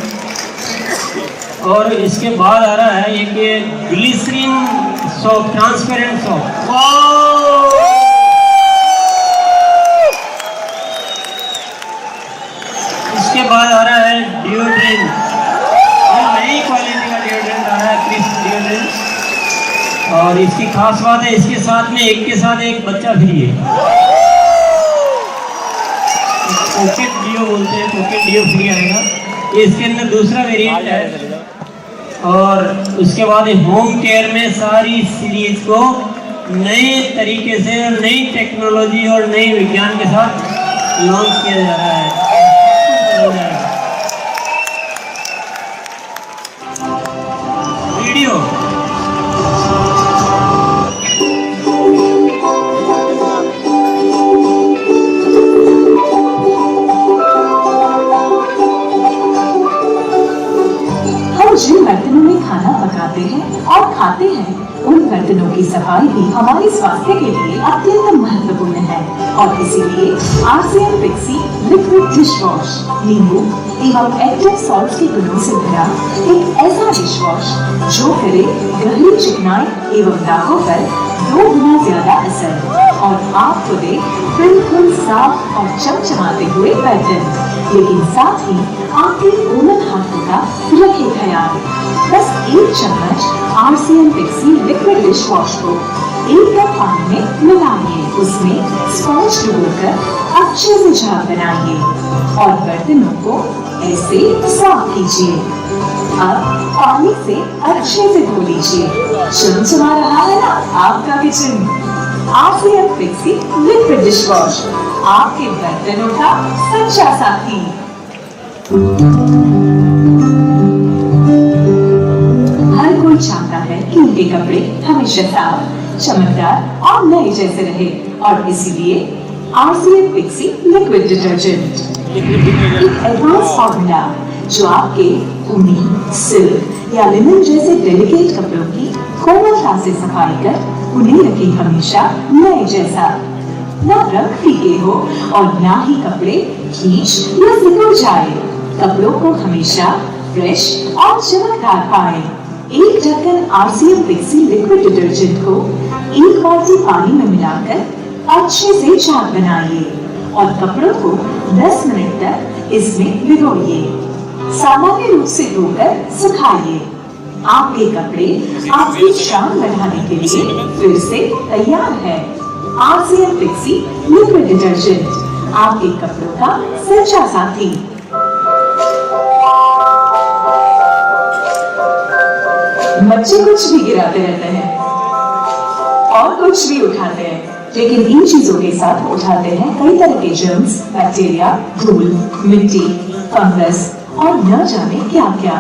और इसके बाद आ रहा है एक ग्लिसरीन सोप, ट्रांसपेरेंट सोप। इसके बाद आ रहा है डिओड्रेंट, नई क्वालिटी का डिओड्रेंट आ रहा है, क्रिस्प डिओड्रेंट। और इसकी खास बात है, इसके साथ में एक के साथ एक बच्चा फ्री है। पॉकेट डिओ बोलते हैं, पॉकेट डिओ फ्री आएगा। ये इसके अंदर दूसरा वेरिएंट है। और उसके बाद होम केयर में सारी सीरीज को नए तरीके से, नई टेक्नोलॉजी और नई विज्ञान के साथ लॉन्च किया जा रहा है। वीडियो जिन बर्तनों में खाना पकाते हैं और खाते हैं, उन बर्तनों की सफाई भी हमारे स्वास्थ्य के लिए अत्यंत महत्वपूर्ण है। और इसीलिए RCM Pixi liquid dish wash नींबू एवं एक्टिव सॉल्ट के गुणों से भरा एक ऐसा डिश वॉश जो करे गहरी चिकनाई एवं दागों पर 2 गुना ज्यादा असर और आपको दे बिल्कुल साफ और चमचमाते हुए बर्तन। लेकिन साथ ही आपके कोमल हाथों का रखे ख्याल। बस 1 चम्मच RCM Pixi liquid dish wash को 1 कप पानी में मिलाइए, उसमें स्पॉन्ज डुबोकर अच्छे से झाग बनाइए और बर्तनों को ऐसे साफ कीजिए। अब पानी से अच्छे से धो लीजिए। चमचमा रहा है ना आपका kitchen. RCM Pixi liquid dish wash, आपके बर्तनों का सच्चा साथी। हर कोई चाहता है कि उनके कपड़े हमेशा साफ, चमकदार और नए जैसे रहे, और इसीलिए RCM Pixi लिक्विड डिटर्जेंट एक एडवांस फॉर्मूला जो आपके ऊनी, सिल्क या लिनन जैसे डेलिकेट कपड़ों की कोमलता से सफाई कर उन्हें रखे हमेशा नए जैसा। न रंग फीके हो और ना ही कपड़े खींच या सिकुड़ जाए। कपड़ों को हमेशा फ्रेश और चमकदार पाए। 1 ढक्कन RCM Pixi लिक्विड डिटर्जेंट को 1 बाल्टी पानी में मिलाकर अच्छे से झाग बनाइए और कपड़ों को 10 मिनट तक इसमें भिगोइए। सामान्य रूप से धोकर सुखाइए। आपके कपड़े आपकी शान बढ़ाने के लिए फिर से तैयार है। RCM Pixi लिक्विड डिटर्जेंट, आपके कपड़ों का सच्चा साथी। बच्चे कुछ भी गिराते रहते हैं और कुछ भी उठाते हैं, लेकिन इन चीजों के साथ उठाते हैं कई तरह के जर्म्स, बैक्टीरिया, धूल, मिट्टी, फंगस और न जाने क्या क्या।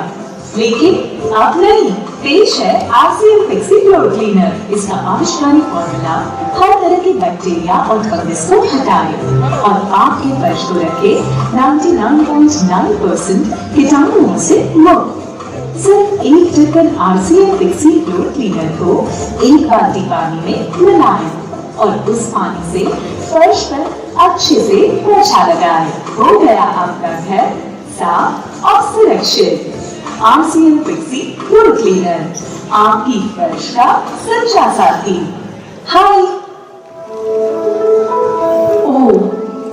लेकिन आप नहीं, पेश है RCM Pixi फ्लोर क्लीनर। इसका आविष्कारी फॉर्मूला हर तरह के बैक्टीरिया और फंगस को हटाए और आपके फर्श को रखे 99.9% कीटाणुओं से मुक्त। सिर्फ 1 ढक्कन RCM Pixi फ्लोर क्लीनर को 1 बाल्टी पानी में मिलाएं और उस पानी से फर्श पर अच्छे से पोछा लगाएं। हो गया आपका घर साफ और सुरक्षित। RCM Pixi फ्लोर क्लीनर, आपकी फर्श का सच्चा साथी। हाय, ओह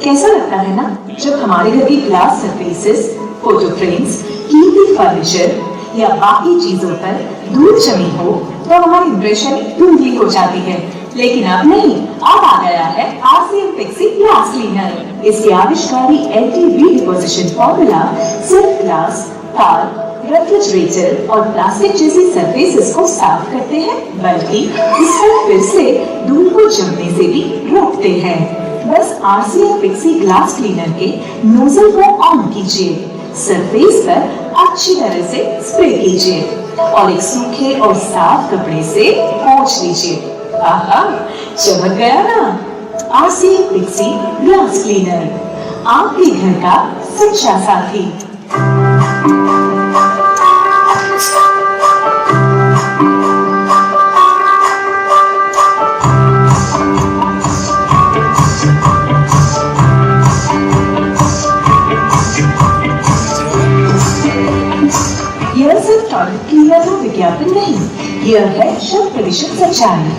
कैसा लगता है ना जब हमारे घर की ग्लास सरफेसेस, फोटो फ्रेम्स, कीमती फर्नीचर या बाकी चीजों पर धूल जमी हो तो हमारी इंप्रेशन धुंधली हो जाती है। लेकिन अब नहीं, अब आ गया है RCM Pixi ग्लास क्लीनर। इसके आविष्कारी LTV डिपोजिशन फॉर्मूला सिर्फ ग्लास, कार, रेफ्रिजरेटर और प्लास्टिक जैसी सरफेसेस को साफ करते हैं, बल्कि इस पर फिर से धूल को जमने से भी रोकते हैं। बस आरसीएम पिक्सी ग्लास क्लीनर के नोजल को ऑन कीजिए, सरफेस पर अच्छी तरह से स्प्रे कीजिए और एक सूखे और साफ कपड़े से पोंछ लीजिए। आहा, चमक गया ना। आरसीएम पिक्सी ग्लास क्लीनर, आपके घर का सच्चा साथी। यह सिर्फ टॉयलेट क्लीनर का विज्ञापन नहीं, यह है 100% सच्चाई।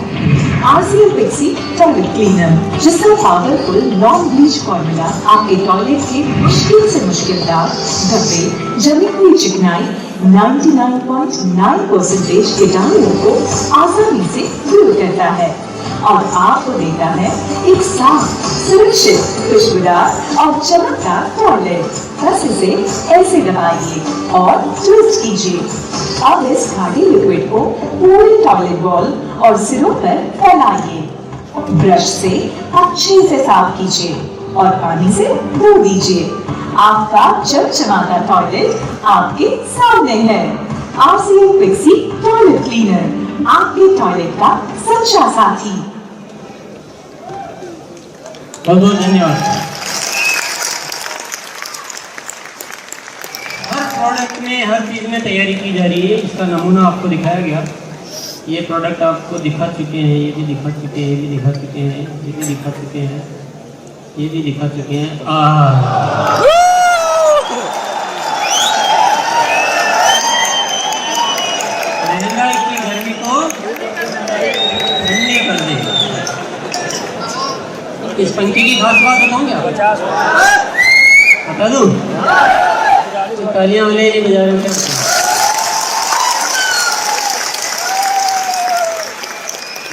आरसीएम पिक्सी टॉयलेट क्लीनर, जिसका पावरफुल नॉन ब्लीच फॉर्मूला आपके टॉयलेट के मुश्किल से मुश्किल दाग, धब्बे, जमी हुई चिकनाई 99.9% कीटाणुओं को आसानी से दूर करता है और आपको देता है एक साफ, सुरक्षित, खुशबूदार और चमकदार टॉयलेट। बस इसे ऐसे दबाइए और ट्विस्ट कीजिए। अब इस खाटी लिक्विड को पूरे टॉयलेट बॉल और सिरों पर फैलाइए। ब्रश से अच्छे से साफ कीजिए और पानी से धो दीजिए। आपका चमचमाता टॉयलेट आपके सामने है। आरसीएम पिक्सी टॉयलेट क्लीनर, आपके टॉयलेट का सच्चा साथी। बहुत बहुत धन्यवाद। हर प्रोडक्ट में, हर चीज़ में तैयारी की जा रही है। इसका नमूना आपको दिखाया गया। ये प्रोडक्ट आपको दिखा चुके हैं, ये भी दिखा चुके हैं, ये भी दिखा चुके हैं, ये भी दिखा चुके हैं, ये भी दिखा चुके हैं। महंगाई की गर्मी को ठंडी कर देगा। इस पंखे की खास बात बताऊं क्या? बता दूं? तालियां वाले नहीं बजा रहे क्या?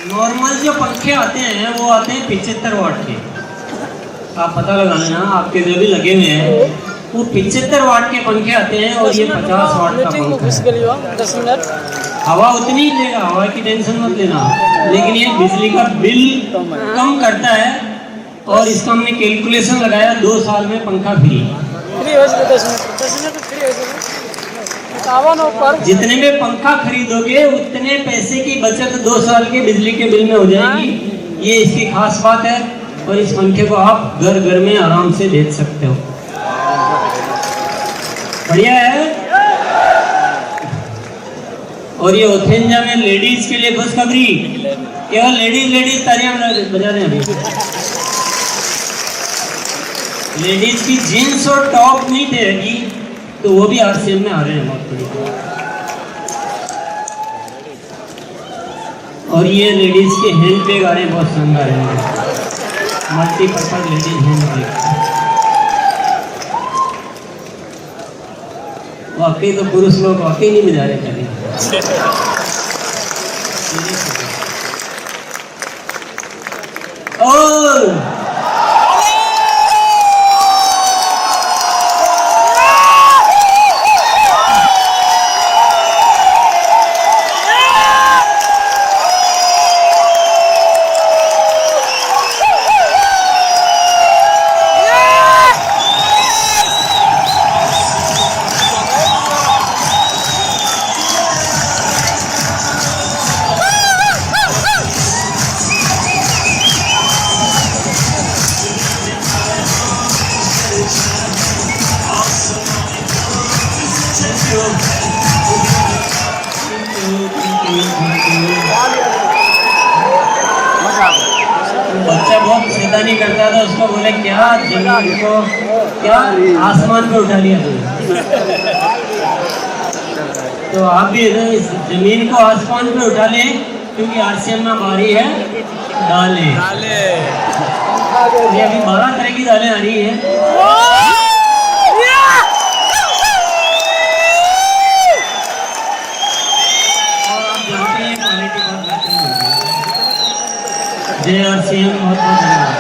नॉर्मल जो पंखे आते हैं वो आते हैं 75 वाट के। आप पता लगा लेना, आपके जो भी लगे हुए हैं वो 75 वाट के पंखे आते हैं और ये 50 वाट का पंखा है। हवा उतनी ही देगा, हवा की टेंशन मत लेना, लेकिन ये बिजली का बिल कम करता है। और इसका हमने कैलकुलेशन लगाया, 2 साल में पंखा फ्री। जितने में पंखा खरीदोगे उतने पैसे की बचत 2 साल के बिजली के बिल में हो जाएगी। ये इसकी खास बात है। और इस पंखे को आप घर घर में आराम से भेज सकते हो। बढ़िया है। और ये ओथेंजा में लेडीज के लिए खुशखबरी, केवल लेडीज तालियां बजा रहे हैं अभी। लेडीज की जीन्स और टॉप नहीं देगी तो वो भी आरसीएम में आ रहे हैं बहुत बड़ी। और ये लेडीज के हैंड बैग आ रहे हैं, बहुत शानदार है, मल्टीपर्पज लेडीज हैंड बैग। वाकई तो पुरुष लोग वाकई नहीं बजा रहे कभी। और बच्चा बहुत शैतानी करता था, उसको बोले क्या जमीन को क्या आसमान पे उठा लिया तो आप भी इस जमीन को आसमान पे उठा ले, क्योंकि आरसीएम में बारी है दालें। ये अभी 12 तरह की दालें आ रही है। जय आरसीएम, बहुत बहुत धन्यवाद।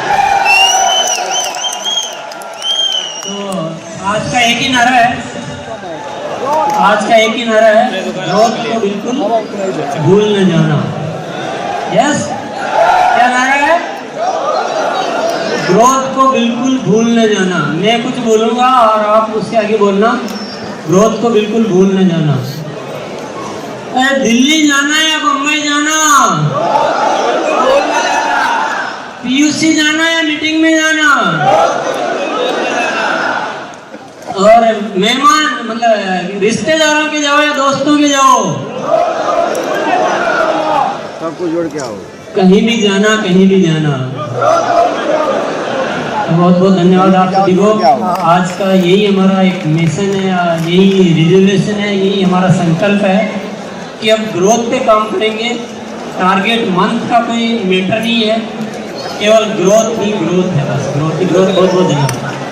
तो आज का एक ही नारा है, ग्रोथ को बिल्कुल भूल न जाना। यस, क्या नारा है? ग्रोथ को बिल्कुल भूल न जाना। मैं कुछ बोलूंगा और आप उसके आगे बोलना। ग्रोथ को बिल्कुल भूल न जाना। अरे दिल्ली जाना या बम्बई जाना, पीयूसी जाना या मीटिंग में जाना, और मेहमान मतलब रिश्तेदारों के जाओ या दोस्तों के जाओ, सबको जोड़ के आओ। कहीं भी जाना, कहीं भी जाना। बहुत बहुत धन्यवाद आप सभी को। आज का यही हमारा एक मिशन है, यही रिजोल्यूशन है, यही हमारा संकल्प है कि अब ग्रोथ पे काम करेंगे। टारगेट मंथ का कोई मैटर नहीं है, केवल ग्रोथ ही ग्रोथ है, बस ग्रोथ ही ग्रोथ। बहुत बहुत धन्यवाद।